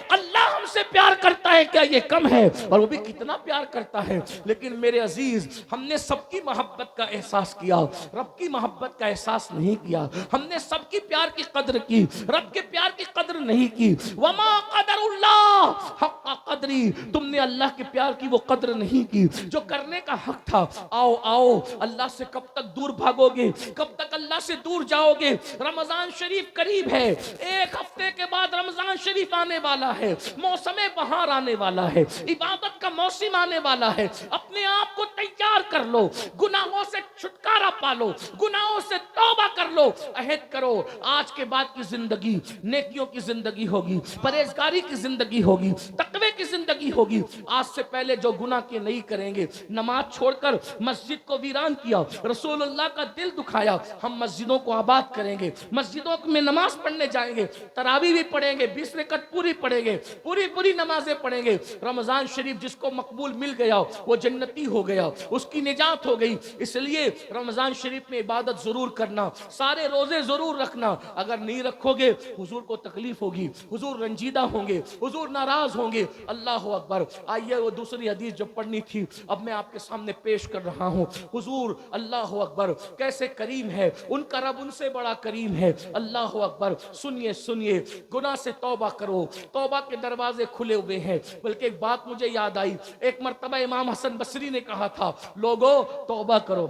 [SPEAKER 1] اللہ ہم سے پیار کرتا ہے, کیا یہ کم ہے؟ اور وہ بھی کتنا پیار کرتا ہے. لیکن میرے عزیز, ہم نے سب کی محبت کا احساس کیا, رب کی محبت کا احساس نہیں کیا. ہم نے سب کی پیار کی قدر کی, رب کے پیار کی قدر نہیں کی. وما قدر اللہ حق قدری, تم نے اللہ کے پیار کی وہ قدر نہیں کی جو کرنے کا حق تھا. آؤ آؤ, اللہ سے کب تک دور بھاگو گے, کب تک اللہ سے دور جاؤ گے؟ رمضان شریف قریب ہے, ایک ہفتے کے بعد رمضان شریف آنے والا ہے, موسم بہار آنے والا ہے, عبادت کا موسم آنے والا ہے. اپنے آپ کو تیار کر لو, گناہوں سے چھٹکارا پالو, گناہوں سے توبہ کر لو. عہد کرو آج کے بعد کی زندگی نیکیوں کی زندگی ہوگی, پرہیزگاری کی زندگی ہوگی, تقوی کی زندگی ہوگی. آج سے پہلے جو گناہ کے نہیں کریں گے. نماز چھوڑ کر مسجد کو ویران کیا, رسول اللہ کا دل دکھایا. ہم مسجدوں کو آباد کریں گے, مسجدوں میں نماز پڑھنے جائیں گے, تراویح بھی پڑھیں گے, 20 رکعت پوری پڑھیں گے, پوری نمازیں پڑھیں گے. رمضان شریف جس کو مقبول مل گیا وہ جنتی ہو گیا, اس کی نجات ہو گئی. اس لیے
[SPEAKER 2] رمضان شریف میں عبادت ضرور کرنا, سارے روزے ضرور رکھنا. اگر نہیں رکھو گے حضور کو تکلیف ہوگی, حضور رنجیدہ ہوں گے, حضور ناراض ہوں گے. اللہ اکبر. آئیے وہ دوسری حدیث جو پڑھنی تھی اب میں آپ کے سامنے پیش کر رہا ہوں. حضور اللہ اکبر کیسے کریم ہے, ان کا رب ان سے بڑا کریم ہے. اللہ اکبر. سنیے سنیے, گناہ سے توبہ کرو, توبہ کے دروازے کھلے ہوئے ہیں. بلکہ ایک بات مجھے یاد آئی, ایک مرتبہ امام حسن بصری نے کہا تھا لوگو توبہ کرو.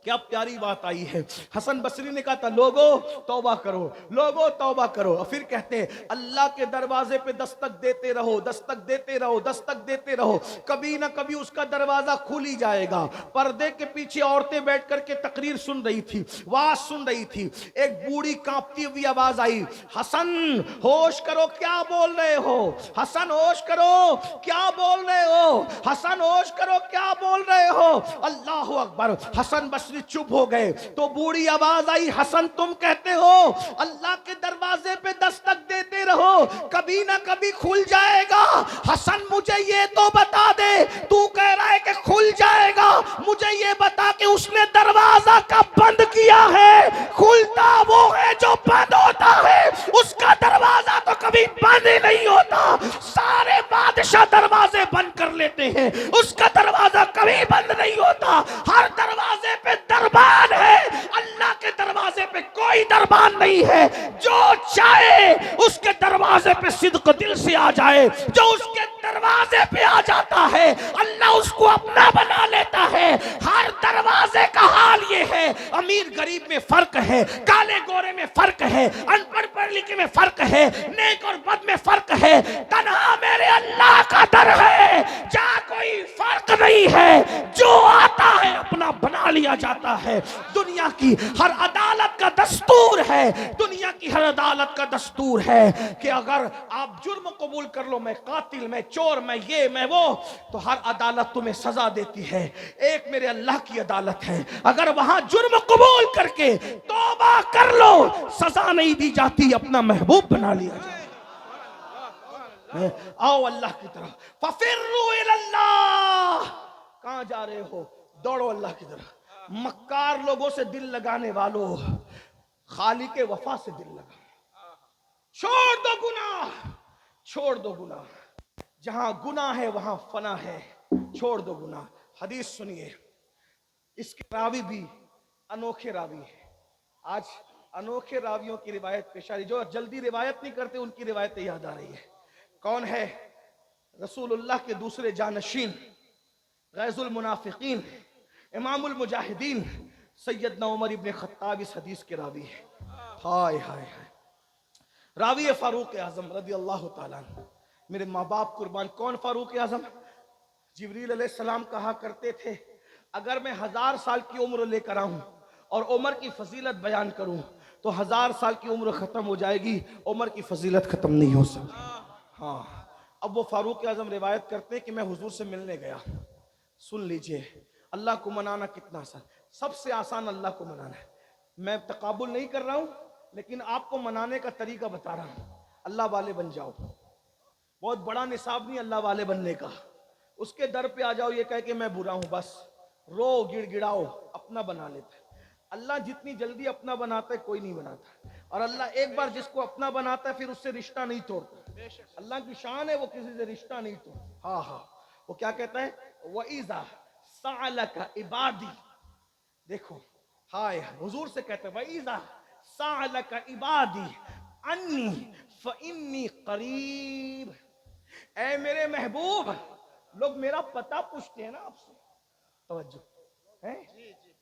[SPEAKER 2] کیا پیاری بات آئی ہے. حسن بصری نے کہا تھا لوگو توبہ کرو, لوگو توبہ کرو. اور پھر کہتے ہیں اللہ کے دروازے پہ دستک دیتے رہو, دستک دیتے رہو, دستک دیتے رہو, کبھی نہ کبھی اس کا دروازہ کھل ہی جائے گا. پردے کے پیچھے عورتیں بیٹھ کر کے تقریر سن رہی تھی, واز سن رہی تھی. ایک بوڑھی کانپتی ہوئی آواز آئی, حسن ہوش کرو کیا بول رہے ہو, حسن ہوش کرو کیا بول رہے ہو, حسن ہوش کرو کیا بول رہے ہو. اللہ اکبر. حسن بصری چپ ہو گئے تو بوڑھی آواز آئی, حسن تم کہتے ہو اللہ کے دروازے پہ دستک دیتے رہو کبھی نہ کبھی کھل جائے گا. حسن مجھے یہ تو بتا دے, تو کہہ رہا ہے کہ کھل جائے گا, مجھے یہ بتا کہ اس نے دروازہ کب بند کیا ہے. کھلتا وہ ہے جو بند ہوتا ہے, اس کا دروازہ تو کبھی بند ہی نہیں ہوتا. سارے بادشاہ دروازے بند کر لیتے ہیں, اس کا دروازہ کبھی بند نہیں ہوتا. ہر دروازے پہ دربان ہے, اللہ کے دروازے پہ کوئی دربان نہیں ہے. جو چاہے اس کے دروازے پہ صدق دل سے آ جائے, جو اس کے دروازے پہ آ جاتا ہے اللہ اس کو اپنا بنا لیتا ہے. ہر دروازے کا حال یہ ہے, امیر غریب میں فرق ہے, کالے گورے میں فرق ہے, ان پڑھ پڑھ لکھے میں فرق ہے, نیک اور بد میں فرق ہے. تنہا میرے اللہ کا در ہے, جہاں کوئی فرق نہیں ہے, جو آتا ہے اپنا بنا لیا جاتا ہے. دنیا کی ہر عدالت کا دستور ہے, دنیا کی ہر عدالت کا دستور ہے کہ اگر آپ جرم قبول کر لو, میں قاتل, میں چور, میں یہ, میں وہ, تو ہر عدالت تمہیں سزا دیتی ہے. ایک میرے اللہ کی عدالت ہے, اگر وہاں جرم قبول کر کے توبہ کر لو سزا نہیں دی جاتی, اپنا محبوب بنا لیا جاتا. آؤ اللہ کی طرف, ففروا الی اللہ. کہاں جا رہے ہو, دوڑو اللہ کی طرف. مکار لوگوں سے دل لگانے والوں, خالق وفا سے دل لگا. چھوڑ دو گناہ, چھوڑ دو گناہ, جہاں گناہ ہے وہاں فنا ہے. چھوڑ دو گناہ. حدیث سنیے, اس کے راوی بھی انوکھے راوی ہے. آج انوکھے راویوں کی روایت پیش آ رہی, جو جلدی روایت نہیں کرتے ان کی روایتیں یاد آ رہی ہے. کون ہے؟ رسول اللہ کے دوسرے جانشین, غیظ المنافقین, امام المجاہدین سیدنا عمر ابن خطاب اس حدیث کے راوی ہے. ہائے ہائے ہائے. راوی فاروق اعظم رضی اللہ تعالیٰ عنہ. میرے ماں باپ قربان, کون فاروق اعظم؟ جبریل علیہ السلام کہا کرتے تھے اگر میں 1000 سال کی عمر لے کر آؤں اور عمر کی فضیلت بیان کروں تو 1000 سال کی عمر ختم ہو جائے گی, عمر کی فضیلت ختم نہیں ہو سکتی. ہاں, اب وہ فاروق اعظم روایت کرتے کہ میں حضور سے ملنے گیا. سن لیجئے, اللہ کو منانا کتنا آسان, سب سے آسان اللہ کو منانا ہے. میں تقابل نہیں کر رہا ہوں لیکن آپ کو منانے کا طریقہ بتا رہا ہوں. اللہ والے بن جاؤ, بہت بڑا نصاب نہیں اللہ والے بننے کا. اس کے در پہ آ جاؤ یہ کہہ کہ میں برا ہوں, بس رو گڑ گڑاؤ, اپنا بنا لیتا ہے. اللہ جتنی جلدی اپنا بناتا ہے کوئی نہیں بناتا, اور اللہ ایک بار جس کو اپنا بناتا ہے پھر اس سے رشتہ نہیں توڑتا. اللہ کی شان ہے, وہ کسی سے رشتہ نہیں توڑتا. ہاں ہاں, وہ کیا کہتا ہے, وَإِذَا سَأَلَكَ عِبَادِي. دیکھو, ہائے حضور سے کہتے ہیں وَإِذَا سَأَلَكَ عِبَادِي عَنِّي فَإِنِّي قَرِيبٌ. اے میرے محبوب, لوگ میرا پتہ پوچھتے ہیں نا آپ سے, توجہ ہے,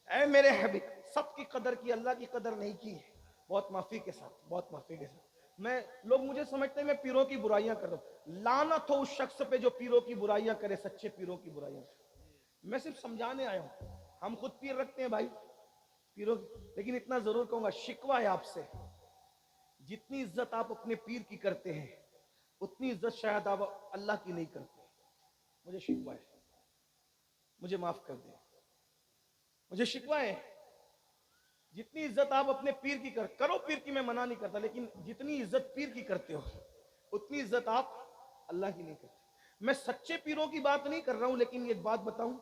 [SPEAKER 2] اے میرے حبیب, سب کی قدر کی, اللہ کی قدر نہیں کی. بہت معافی کے ساتھ, بہت معافی کے ساتھ. لوگ مجھے سمجھتے ہیں میں پیروں کی برائیاں کر رہا ہوں. لعنت ہو اس شخص پہ جو پیروں کی برائیاں کرے, سچے پیروں کی برائیاں. میں صرف سمجھانے آیا ہوں. ہم خود پیر رکھتے ہیں بھائی پیروں کی, لیکن اتنا ضرور کہوں گا, شکوہ ہے آپ سے, جتنی عزت آپ اپنے پیر کی کرتے ہیں اتنی عزت شاید آپ اللہ کی نہیں کرتے. مجھے شکوہ ہے, مجھے معاف کر دیں, مجھے شکوہ ہے. جتنی عزت آپ اپنے پیر کی کرو, پیر کی میں منع نہیں کرتا, لیکن جتنی عزت پیر کی کرتے ہو اتنی عزت آپ اللہ کی نہیں کرتے. میں سچے پیروں کی بات نہیں کر رہا ہوں, لیکن ایک بات بتاؤں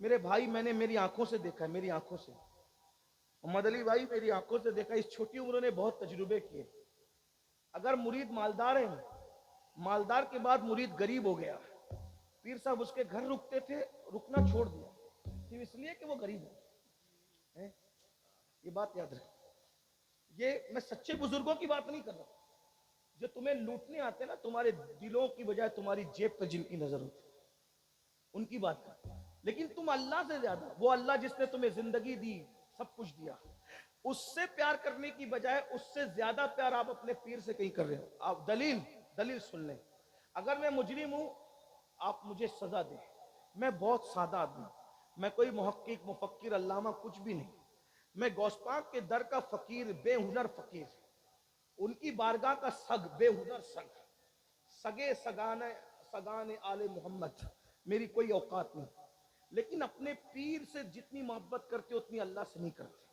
[SPEAKER 2] میرے بھائی, میں نے میری آنکھوں سے دیکھا ہے, میری آنکھوں سے
[SPEAKER 1] محمد علی بھائی میری آنکھوں سے دیکھا، اس چھوٹی عمر نے بہت تجربے کیے. اگر مرید مالدار ہے، مالدار کے بعد مرید غریب ہو گیا، پیر صاحب اس کے گھر رکتے تھے، رکنا چھوڑ دیا صرف اس لیے کہ وہ غریب ہے. یہ بات یاد رکھیں. یہ میں سچے بزرگوں کی بات نہیں کر رہا، جو تمہیں لوٹنے آتے نا تمہارے دلوں کی بجائے تمہاری جیب پہ جن کی نظر ہوتی ان کی بات کر. لیکن تم اللہ سے زیادہ، وہ اللہ جس نے تمہیں زندگی دی، سب کچھ دیا، اس سے پیار کرنے کی بجائے اس سے زیادہ پیار آپ اپنے پیر سے کہیں کر رہے ہو. آپ دلیل سن لیں. اگر میں مجرم ہوں آپ مجھے سزا دیں. میں بہت سادہ آدمی، میں کوئی محقق مفکر علامہ کچھ بھی نہیں. میں غوث پاک کے در کا فقیر، بے ہنر فقیر، ان کی بارگاہ کا سگ، بے ہنر سگ، سگے سگانے آل محمد. میری کوئی اوقات نہیں، لیکن اپنے پیر سے جتنی محبت کرتے اتنی اللہ سے نہیں کرتے.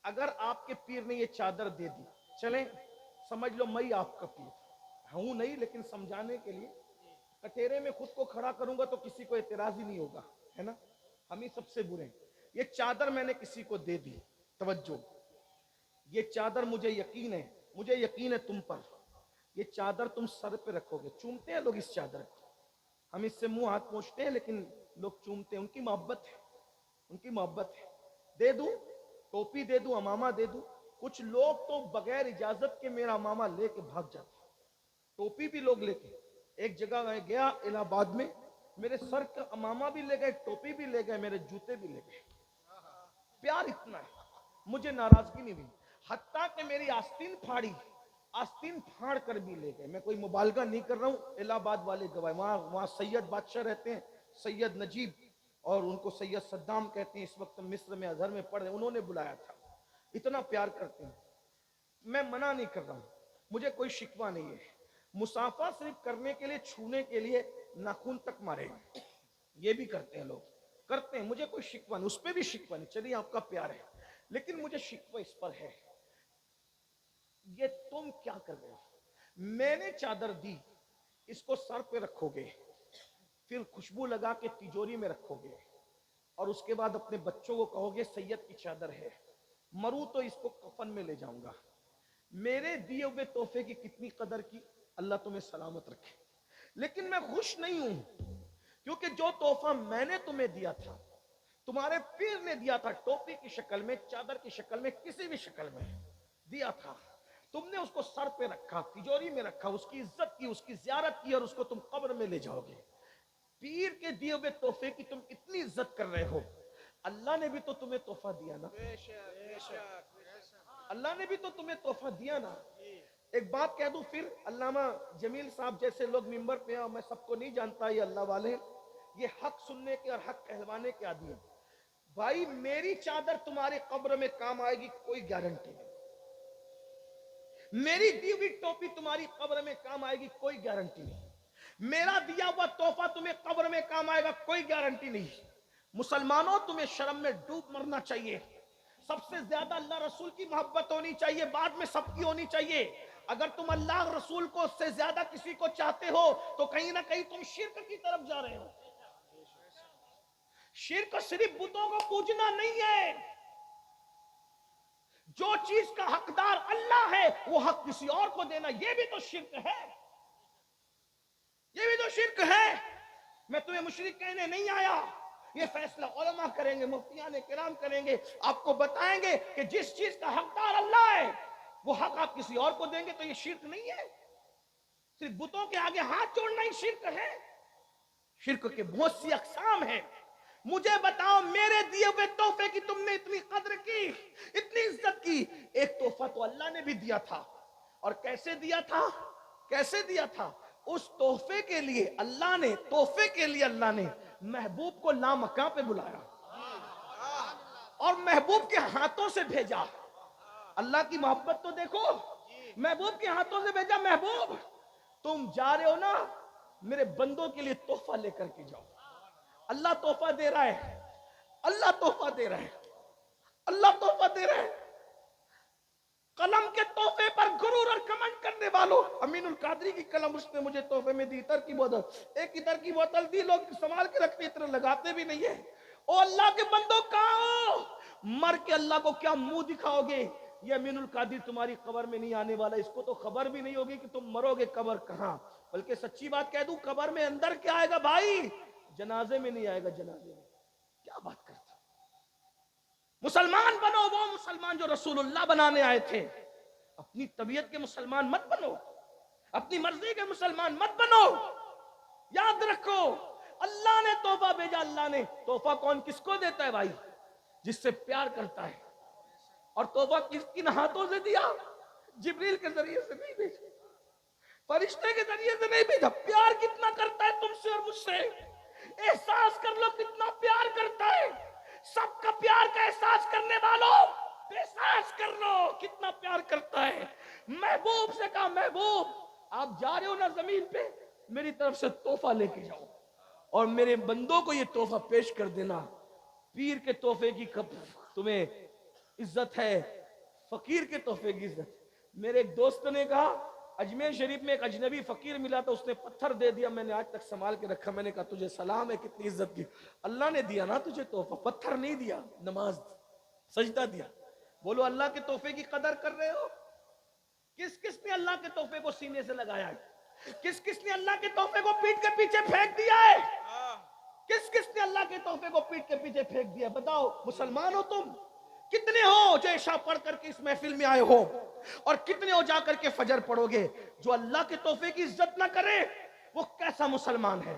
[SPEAKER 1] اگر آپ کے پیر نے یہ چادر دے دی، چلیں سمجھ لو میں آپ کا پیر ہوں نہیں، لیکن سمجھانے کے لیے کٹہرے میں خود کو کھڑا کروں گا تو کسی کو اعتراض ہی نہیں ہوگا، ہے نا؟ ہم ہی سب سے برے ہیں. یہ چادر میں نے کسی کو دے دی، توجہ، یہ چادر مجھے یقین ہے تم پر، یہ چادر تم سر پہ رکھو گے. چومتے ہیں لوگ اس چادر کو، ہم اس سے منہ ہاتھ پوچھتے ہیں لیکن لوگ چومتے ہیں. ان کی محبت ہے. دے دوں ٹوپی، دے دوں امامہ، دے دوں. کچھ لوگ تو بغیر اجازت کے میرا امامہ لے کے بھاگ جاتے، ٹوپی بھی لوگ لے کے. ایک جگہ میں گیا الہ آباد میں، میرے سر کا امامہ بھی لے گئے، ٹوپی بھی لے گئے، میرے جوتے بھی لے گئے. پیار اتنا ہے، مجھے ناراضگی نہیں ہوئی. حتیٰ کہ میری آستین پھاڑ کر بھی لے گئے. میں کوئی مبالغہ نہیں کر رہا ہوں، الہ آباد والے گواہ. وہاں سید بادشاہ رہتے ہیں، سید نجیب، اور ان کو سید صدام کہتے ہیں. اس وقت مصر میں ازہر میں پڑھ رہے ہیں، انہوں نے بلایا تھا. اتنا پیار کرتے ہیں. میں منع نہیں کر رہا ہوں، مجھے کوئی شکوہ نہیں ہے. مسافہ صرف کرنے کے لیے، چھونے کے لیے ناخن تک مارے، یہ بھی کرتے ہیں لوگ، کرتے ہیں. مجھے کوئی شکوہ نہیں، اس پہ بھی شکوہ نہیں. چلیے آپ کا پیار ہے، لیکن مجھے شکوہ اس پر ہے، یہ تم کیا کر رہے ہو؟ میں نے چادر دی، اس کو سر پہ رکھو گے، پھر خوشبو لگا کے تجوری میں رکھو گے، اور اس کے بعد اپنے بچوں کو کہو گے سید کی چادر ہے، مروں تو اس کو کفن میں لے جاؤں گا. میرے دیے ہوئے تحفے کی کتنی قدر کی، اللہ تمہیں سلامت رکھے. لیکن میں خوش نہیں ہوں، کیونکہ جو تحفہ میں نے تمہیں دیا تھا، تمہارے پیر نے دیا تھا، ٹوپی کی شکل میں، چادر کی شکل میں، کسی بھی شکل میں دیا تھا، تم نے اس کو سر پہ رکھا، تجوری میں رکھا، اس کی عزت کی، اس کی زیارت کی، اور اس کو تم قبر میں لے جاؤ گے. پیر کے دیے ہوئے تحفے کی تم اتنی عزت کر رہے ہو. اللہ نے بھی تو تمہیں تحفہ دیا نا، اللہ نے بھی تو تمہیں تحفہ دیا نا. ایک بات کہہ دوں پھر، علامہ جمیل صاحب جیسے لوگ ممبر پہ ہیں، میں سب کو نہیں جانتا، یہ اللہ والے یہ حق سننے کے اور حق کہلوانے کے عادی ہیں. بھائی میری چادر تمہاری قبر میں کام آئے گی، کوئی گارنٹی نہیں. میری دی ہوئی ٹوپی تمہاری قبر میں کام آئے گی، کوئی گارنٹی نہیں. میرا دیا ہوا تحفہ تمہیں قبر میں کام آئے گا، کوئی گارنٹی نہیں. مسلمانوں تمہیں شرم میں ڈوب مرنا چاہیے. سب سے زیادہ اللہ رسول کی محبت ہونی چاہیے، بعد میں سب کی ہونی چاہیے. اگر تم اللہ رسول کو سے زیادہ کسی کو چاہتے ہو تو کہیں نہ کہیں تم شرک کی طرف جا رہے ہو. شرک صرف بتوں کو پوجنا نہیں ہے. جو چیز کا حقدار اللہ ہے وہ حق کسی اور کو دینا، یہ بھی تو شرک ہے، یہ بھی تو شرک ہے. میں تمہیں مشرک کہنے نہیں آیا، یہ فیصلہ علماء کریں گے، مفتیان کرام کریں گے، آپ کو بتائیں گے کہ جس چیز کا حقدار اللہ ہے وہ حق آپ کسی اور کو دیں گے تو یہ شرک نہیں ہے. صرف بتوں کے آگے ہاتھ جوڑنا ہی شرک ہے. شرک کے بہت سی اقسام ہیں. مجھے بتاؤ میرے دیے ہوئے تحفے کی تم نے اتنی قدر کی، اتنی عزت کی. ایک تحفہ تو اللہ نے بھی دیا تھا، اور کیسے دیا تھا، کیسے دیا تھا؟ اس تحفے کے لیے اللہ نے، تحفے کے لیے اللہ نے محبوب کو لامکاں پہ بلایا اور محبوب کے ہاتھوں سے بھیجا. اللہ کی محبت تو دیکھو، محبوب کے ہاتھوں سے بھیجا. محبوب تم جا رہے ہو نا، میرے بندوں کے لیے تحفہ لے کر کے جاؤ. اللہ تحفہ دے رہا ہے، اللہ تحفہ دے رہا ہے، اللہ تحفہ دے رہا ہے. قلم کے تحفے پر غرور اور کمنڈ کرنے والوں، امین القادری کی قلم اس نے مجھے تحفے میں دی، عطر کی بوتل، ایک عطر کی بوتل دی، لوگ سنبھال کے رکھتے، عطر لگاتے بھی نہیں ہے.
[SPEAKER 2] او اللہ کے بندوں کہاں ہو؟ مر کے اللہ کو کیا منہ دکھاؤ گے؟ یہ امین القادر تمہاری قبر میں نہیں آنے والا، اس کو تو خبر بھی نہیں ہوگی کہ تم مرو گے قبر کہاں۔ بلکہ سچی بات کہہ دوں، قبر میں اندر کیا آئے گا بھائی؟ جنازے میں نہیں آئے گا، جنازے میں۔ کیا بات کرتا؟ مسلمان بنو، وہ مسلمان جو رسول اللہ بنانے آئے تھے۔ اپنی طبیعت کے مسلمان مت بنو، اپنی مرضی کے مسلمان مت بنو۔ یاد رکھو، اللہ نے تحفہ بھیجا۔ اللہ نے تحفہ کون کس کو دیتا ہے بھائی؟ جس سے پیار کرتا ہے۔ اور تحفہ کس کن ہاتھوں سے دیا؟ جبریل کے ذریعے سے نہیں بھیجا، فرشتے کے ذریعے سے نہیں بھیجا۔ پیار کتنا کرتا ہے تم سے اور مجھ سے، احساس کر لو کتنا پیار کرتا ہے۔ سب کا پیار کا احساس کرنے والوں، احساس کر لو کتنا پیار کرتا ہے۔ محبوب سے کہا، محبوب آپ جا رہے ہو نا زمین پہ، میری طرف سے تحفہ لے کے جاؤ اور میرے بندوں کو یہ تحفہ پیش کر دینا۔ پیر کے تحفے کی کب تمہیں عزت ہے، فقیر کے تحفے کی عزت۔ میرے ایک دوست نے کہا، اجمیر شریف میں ایک اجنبی فقیر ملا تھا، اس نے پتھر دے دیا، میں نے آج تک سنبھال کے رکھا۔ میں نے کہا تجھے سلام ہے، کتنی عزت کی۔ اللہ نے دیا نا تجھے تحفہ، پتھر نہیں دیا، نماز سجدہ دیا۔ بولو اللہ کے تحفے کی قدر کر رہے ہو؟ کس کس نے اللہ کے تحفے کو سینے سے لگایا ہے؟ کس کس نے اللہ کے تحفے کو پیٹ کے پیچھے پھینک دیا ہے؟ کس کس نے اللہ کے تحفے کو پیٹ کے پیچھے پھینک دیا؟ بتاؤ، مسلمان ہو تم؟ کتنے ہو جو عشاء پڑھ کر کے اس محفل میں آئے ہو، اور کتنے ہو جا کر کے فجر پڑھو گے؟ جو اللہ کے تحفے کی عزت نہ کرے وہ کیسا مسلمان ہے؟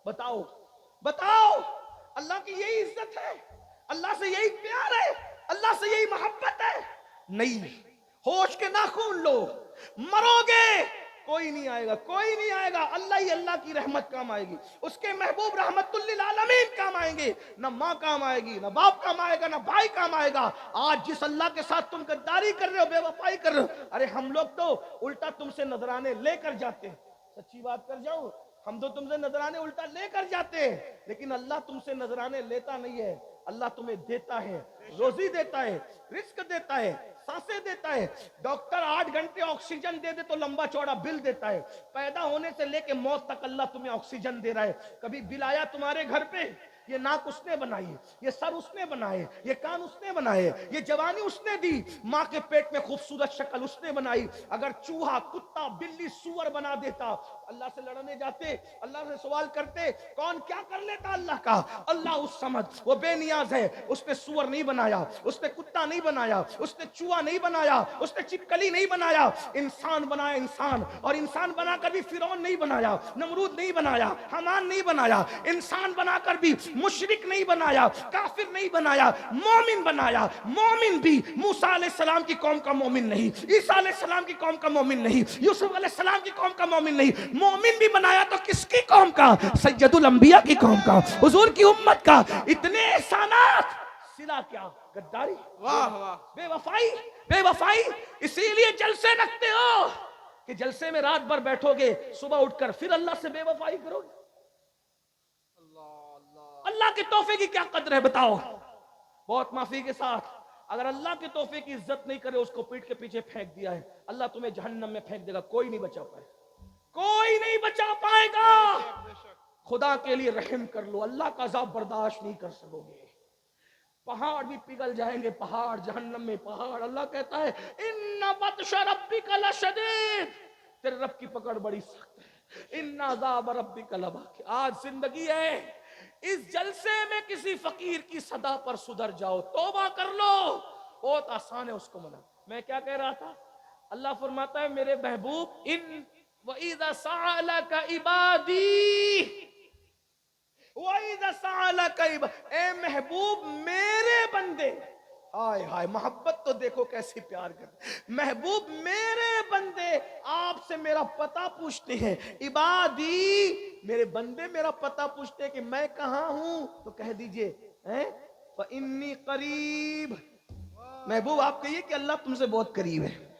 [SPEAKER 2] بتاؤ بتاؤ۔ اللہ کی یہی عزت ہے، اللہ سے یہی پیار ہے، اللہ سے یہی محبت ہے؟ نہیں، ہوش کے ناخن لو، مرو گے کوئی نہیں آئے گا، کوئی نہیں آئے گا۔ اللہ ہی اللہ کی رحمت کام آئے گی، اس کے محبوب رحمت للعالمین کام آئیں گے۔ نہ ماں کام آئے گی، نہ باپ کام آئے گا، نہ بھائی کام آئے گا۔ آج جس اللہ کے ساتھ تم غداری کر رہے ہو، بے وفائی کر رہے ہو، ارے ہم لوگ تو الٹا تم سے نذرانے لے کر جاتے ہیں۔ سچی بات کر جاؤں، ہم تو تم سے نذرانے الٹا لے کر جاتے ہیں، لیکن اللہ تم سے نذرانے لیتا نہیں ہے۔ اللہ تمہیں دیتا ہے، روزی دیتا ہے، رزق دیتا ہے، سانسیں دیتا ہے۔ ڈاکٹر 8 گھنٹے آکسیجن دے دے تو لمبا چوڑا بل دیتا ہے۔ پیدا ہونے سے لے کے موت تک اللہ تمہیں آکسیجن دے رہا ہے۔ کبھی بل آیا تمہارے گھر پہ؟ یہ ناک اس نے بنائی، یہ سر اس نے بنائے، یہ کان اس نے بنائے، یہ جوانی اس نے دی، ماں کے پیٹ میں خوبصورت شکل اس نے بنائی۔ اگر چوہا، کتا، بلی، سور بنا دیتا، اللہ سے لڑنے جاتے، اللہ سے سوال کرتے، کون کیا کر لیتا اللہ کا؟ اللہ اس سمجھ، وہ بے نیاز ہے، اس نے سور نہیں بنایا، اس نے کتا نہیں بنایا، اس نے چوہا نہیں بنایا، اس نے چپکلی نہیں بنایا، انسان بنایا انسان۔ اور انسان بنا کر بھی فرعون نہیں بنایا، نمرود نہیں بنایا، حمان نہیں بنایا، انسان بنا کر بھی مشرک نہیں بنایا، کافر نہیں بنایا، مومن بنایا۔ مومن بھی موسیٰ علیہ السلام کی قوم کا مومن نہیں، عیسیٰ علیہ السلام کی قوم کا مومن نہیں، یوسف علیہ السلام کی قوم کا مومن نہیں۔ مومن بھی بنایا تو کس کی قوم کا؟ سید الانبیاء کی قوم کا، حضور کی امت کا۔ اتنے احسانات، صلہ کیا؟ غداری، بے وفائی، بے وفائی۔ اسی لیے جلسے رکھتے ہو کہ جلسے میں رات بھر بیٹھو گے، صبح اٹھ کر پھر اللہ سے بے وفائی کرو گے۔ اللہ کے تحفے کی کیا قدر ہے بتاؤ؟ بہت معافی کے ساتھ، اگر اللہ کے تحفے کی عزت نہیں کرے، اس کو پیٹ کے پیچھے پھینک دیا ہے، اللہ تمہیں جہنم میں پھینک دے گا، کوئی نہیں بچا پائے، کوئی نہیں بچا پائے گا۔ خدا کے لیے رحم کر لو، اللہ کا عذاب برداشت نہیں کر سکو گے۔ پہاڑ بھی پگھل جائیں گے، پہاڑ جہنم میں پہاڑ۔ اللہ کہتا ہے ان بطش ربک لشدید، تیرے رب کی پکڑ بڑی سخت ہے۔ ان عذاب ربک لواقع۔ آج زندگی ہے، اس جلسے میں کسی فقیر کی صدا پر سدھر جاؤ، توبہ کر لو، بہت آسان ہے اس کو منا۔ میں کیا کہہ رہا تھا؟ اللہ فرماتا ہے میرے محبوب، ان وَإِذَا سَأَلَكَ عِبَادِي، وَإِذَا سَأَلَكَ عِبَادِي، اے محبوب میرے بندے، ہائے ہائے، محبت تو دیکھو کیسی پیار کرتے۔ محبوب میرے بندے آپ سے میرا پتہ پوچھتے ہیں، عبادی میرے بندے میرا پتہ پوچھتے ہیں کہ میں کہاں ہوں، تو کہہ دیجئے فَإِنِّي قریب۔ محبوب آپ کہیے کہ اللہ تم سے بہت قریب ہے،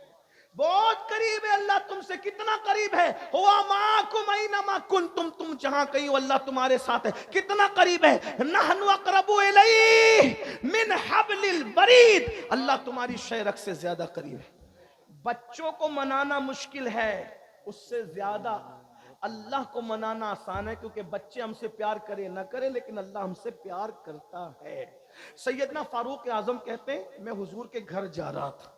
[SPEAKER 2] بہت قریب ہے۔ اللہ تم سے کتنا قریب ہے؟ ہوا معاکم اینما کنتم، تم جہاں کہیں ہو اللہ تمہارے ساتھ ہے۔ کتنا قریب ہے؟ نحن اقرب الیہ من حبل الورید، اللہ تمہاری شہرک سے زیادہ قریب ہے۔ بچوں کو منانا مشکل ہے، اس سے زیادہ
[SPEAKER 1] اللہ کو منانا آسان ہے کیونکہ بچے ہم سے پیار کرے نہ کرے لیکن اللہ ہم سے پیار کرتا ہے۔ سیدنا فاروق اعظم کہتے ہیں میں حضور کے گھر جا رہا تھا،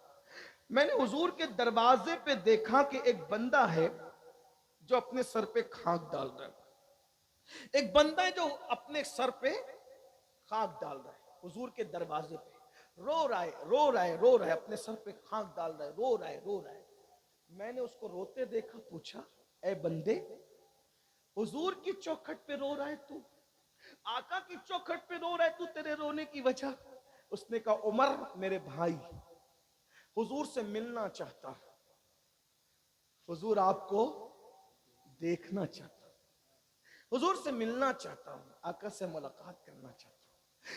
[SPEAKER 1] میں نے حضور کے دروازے پہ دیکھا کہ ایک بندہ ہے جو اپنے سر پہ خاک ڈال رہا ہے، ایک بندہ ہے جو اپنے سر پہ خاک ڈال رہا ہے، حضور کے دروازے پہ رو رہا ہے رو رہا ہے رو رہا ہے، اپنے سر پہ خاک ڈال رہا ہے، رو رہا ہے رو رہا ہے۔ میں نے اس کو روتے دیکھا، پوچھا اے بندے حضور کی چوکھٹ پہ رو رہا ہے تو، آقا کی چوکھٹ پہ رو رہا ہے تو، تیرے رونے کی وجہ؟ اس نے کہا عمر میرے بھائی حضور سے ملنا چاہتا ہوں، حضور آپ کو دیکھنا چاہتا ہوں، حضور سے ملنا چاہتا ہوں، آقا سے ملاقات کرنا چاہتا ہوں،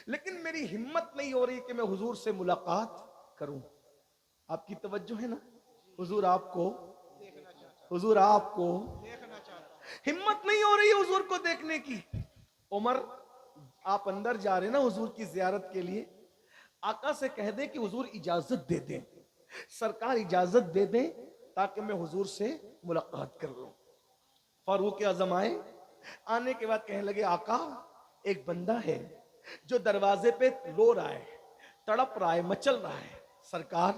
[SPEAKER 1] لیکن میری ہمت نہیں ہو رہی کہ میں حضور سے ملاقات کروں۔ آپ کی توجہ ہے نا؟ حضور آپ کو حضور آپ کو ہمت نہیں ہو رہی حضور کو دیکھنے کی۔ عمر آپ اندر جا رہے نا حضور کی زیارت کے لیے، آقا سے کہہ دیں کہ حضور اجازت دے دیں، سرکار اجازت دے دیں تاکہ میں حضور سے ملاقات کر لوں۔ فاروق اعظم آئے، آنے کے بعد کہنے لگے آقا ایک بندہ ہے جو دروازے پہ رو رہا ہے، تڑپ رہا ہے، مچل رہا ہے، سرکار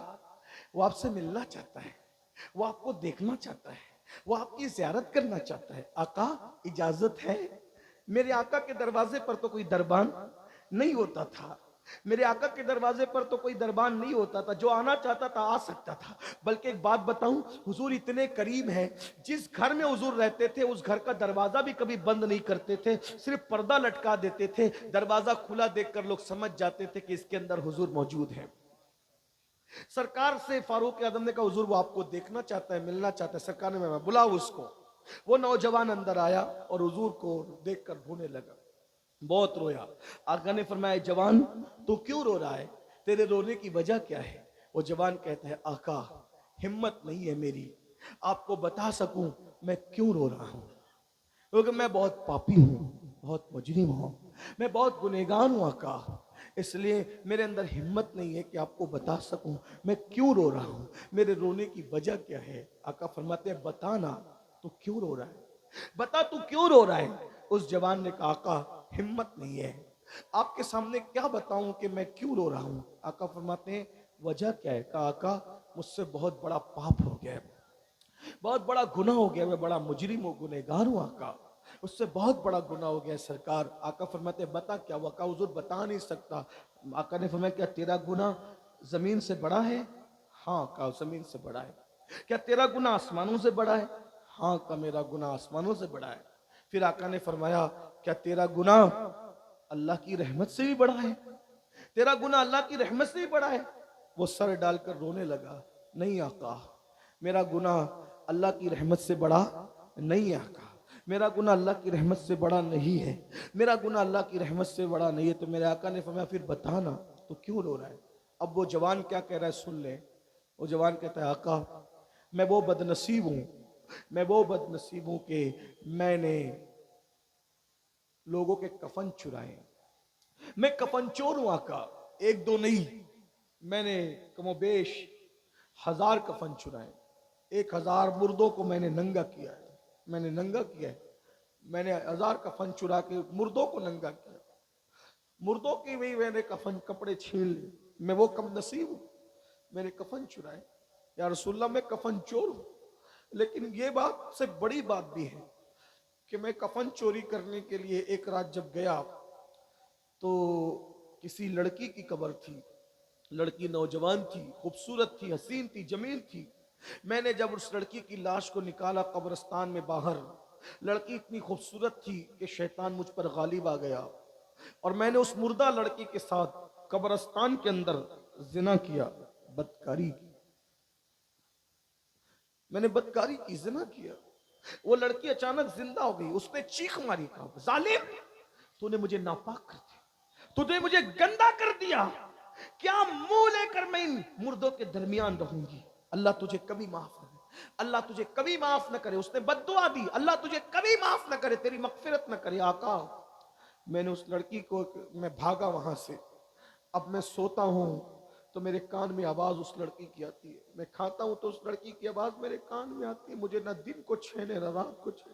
[SPEAKER 1] وہ آپ سے ملنا چاہتا ہے، وہ آپ کو دیکھنا چاہتا ہے، وہ آپ کی زیارت کرنا چاہتا ہے، آقا اجازت ہے؟ میرے آقا کے دروازے پر تو کوئی دربان نہیں ہوتا تھا، میرے آقا کے دروازے پر تو کوئی دربان نہیں ہوتا تھا، جو آنا چاہتا تھا آ سکتا تھا۔ بلکہ ایک بات بتاؤں، حضور اتنے قریب ہیں، جس گھر میں حضور رہتے تھے اس گھر کا دروازہ بھی کبھی بند نہیں کرتے تھے، صرف پردہ لٹکا دیتے تھے، دروازہ کھلا دیکھ کر لوگ سمجھ جاتے تھے کہ اس کے اندر حضور موجود ہیں۔ سرکار سے فاروق اعظم نے کہا حضور وہ آپ کو دیکھنا چاہتا ہے، ملنا چاہتا ہے۔ سرکار نے میں بلاؤ اس کو۔ وہ نوجوان اندر آیا اور حضور کو دیکھ کر رونے لگا، بہت رویا۔ آقا نے فرمایا جوان تو کیوں رو رہا ہے، تیرے رونے کی وجہ کیا ہے؟ وہ جوان کہتا ہے آقا ہمت نہیں ہے میری آپ کو بتا سکوں میں کیوں رو رہا ہوں، کیونکہ میں بہت پاپی ہوں، بہت مجرم ہوں، میں بہت گنہگار ہوں آقا، اس لیے میرے اندر ہمت نہیں ہے کہ آپ کو بتا سکوں میں کیوں رو رہا ہوں، میرے رونے کی وجہ کیا ہے؟ آقا فرماتے ہیں بتا نا تو کیوں رو رہا ہے، بتا تو کیوں رو رہا ہے؟ اس جوان نے کہا آقا ہمت نہیں ہے، آپ کے سامنے کیا بتاؤں کہ میں کیوں رو رہا ہوں؟ آقا فرماتے ہیں وجہ کیا ہے؟ کہا آقا مجھ سے بہت بڑا پاپ ہو گیا ہے، بہت بڑا گناہ ہو گیا، میں بڑا مجرم ہوں، گنہگار ہوں آقا، اس سے بہت بڑا گناہ ہو گیا ہے سرکار۔ آقا فرماتے ہیں بتا کیا ہوا؟ کہا حضور بتا نہیں سکتا۔ آقا نے فرمایا کیا تیرا گناہ زمین سے بڑا ہے؟ ہاں کہا زمین سے بڑا ہے۔ کیا تیرا گناہ آسمانوں سے بڑا ہے؟ ہاں کہا میرا گناہ آسمانوں سے بڑا ہے۔ پھر آقا نے فرمایا کیا تیرا گناہ اللہ کی رحمت سے بھی بڑا ہے؟ تیرا گناہ اللہ کی رحمت سے بھی بڑا ہے؟ وہ سر ڈال کر رونے لگا، نہیں آقا میرا گناہ اللہ کی رحمت سے بڑا نہیں ہے آقا، میرا گناہ اللہ کی رحمت سے بڑا نہیں ہے، میرا گناہ اللہ کی رحمت سے بڑا نہیں ہے۔ تو میرے آقا نے فرمایا پھر بتانا تو کیوں رو رہا ہے؟ اب وہ جوان کیا کہہ رہا ہے سن لیں۔ وہ جوان کہتا ہے آقا میں وہ بدنصیب ہوں، میں وہ بدنصیب ہوں کہ میں نے لوگوں کے کفن چرائے، میں کفن چور ہوں آقا، ایک دو نہیں، میں نے کم و بیش 1000 کفن چرائے، 1000 مردوں کو میں نے ننگا کیا ہے، میں نے ننگا کیا ہے، میں نے 1000 کفن چرا کے مردوں کو ننگا کیا، مردوں کی بھی میں نے کفن کپڑے چھین لیے، میں وہ کم نصیب ہوں میں نے کفن چرائے۔ یا رسول اللہ میں کفن چور ہوں، لیکن یہ بات سے بڑی بات بھی ہے کہ میں کفن چوری کرنے کے لیے ایک رات جب گیا تو کسی لڑکی کی قبر تھی، لڑکی نوجوان تھی، خوبصورت تھی، حسین تھی، جمیل تھی۔ میں نے جب اس لڑکی کی لاش کو نکالا قبرستان میں باہر، لڑکی اتنی خوبصورت تھی کہ شیطان مجھ پر غالب آ گیا اور میں نے اس مردہ لڑکی کے ساتھ قبرستان کے اندر زنا کیا، بدکاری کی، میں نے بدکاری کی، زنا کیا۔ وہ لڑکی اچانک زندہ ہو گئی، اس نے چیخ ماری، کہا ظالم تو نے مجھے ناپاک کر دیا، تو نے مجھے گندا کر دیا، کیا منہ لے کر میں ان مردوں کے درمیان رہوں گی؟ اللہ تجھے کبھی معاف نہ کرے، اللہ تجھے کبھی معاف نہ کرے۔ اس نے بد دعا دی، اللہ تجھے کبھی معاف نہ کرے، تیری مغفرت نہ کرے۔ آقا میں نے اس لڑکی کو، میں بھاگا وہاں سے، اب میں سوتا ہوں تو میرے کان میں آواز اس لڑکی کی آتی ہے، میں کھاتا ہوں تو اس لڑکی کی آواز میرے کان میں آتی ہے، مجھے نہ دن کو چین ہے نہ رات کو چین۔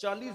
[SPEAKER 1] 40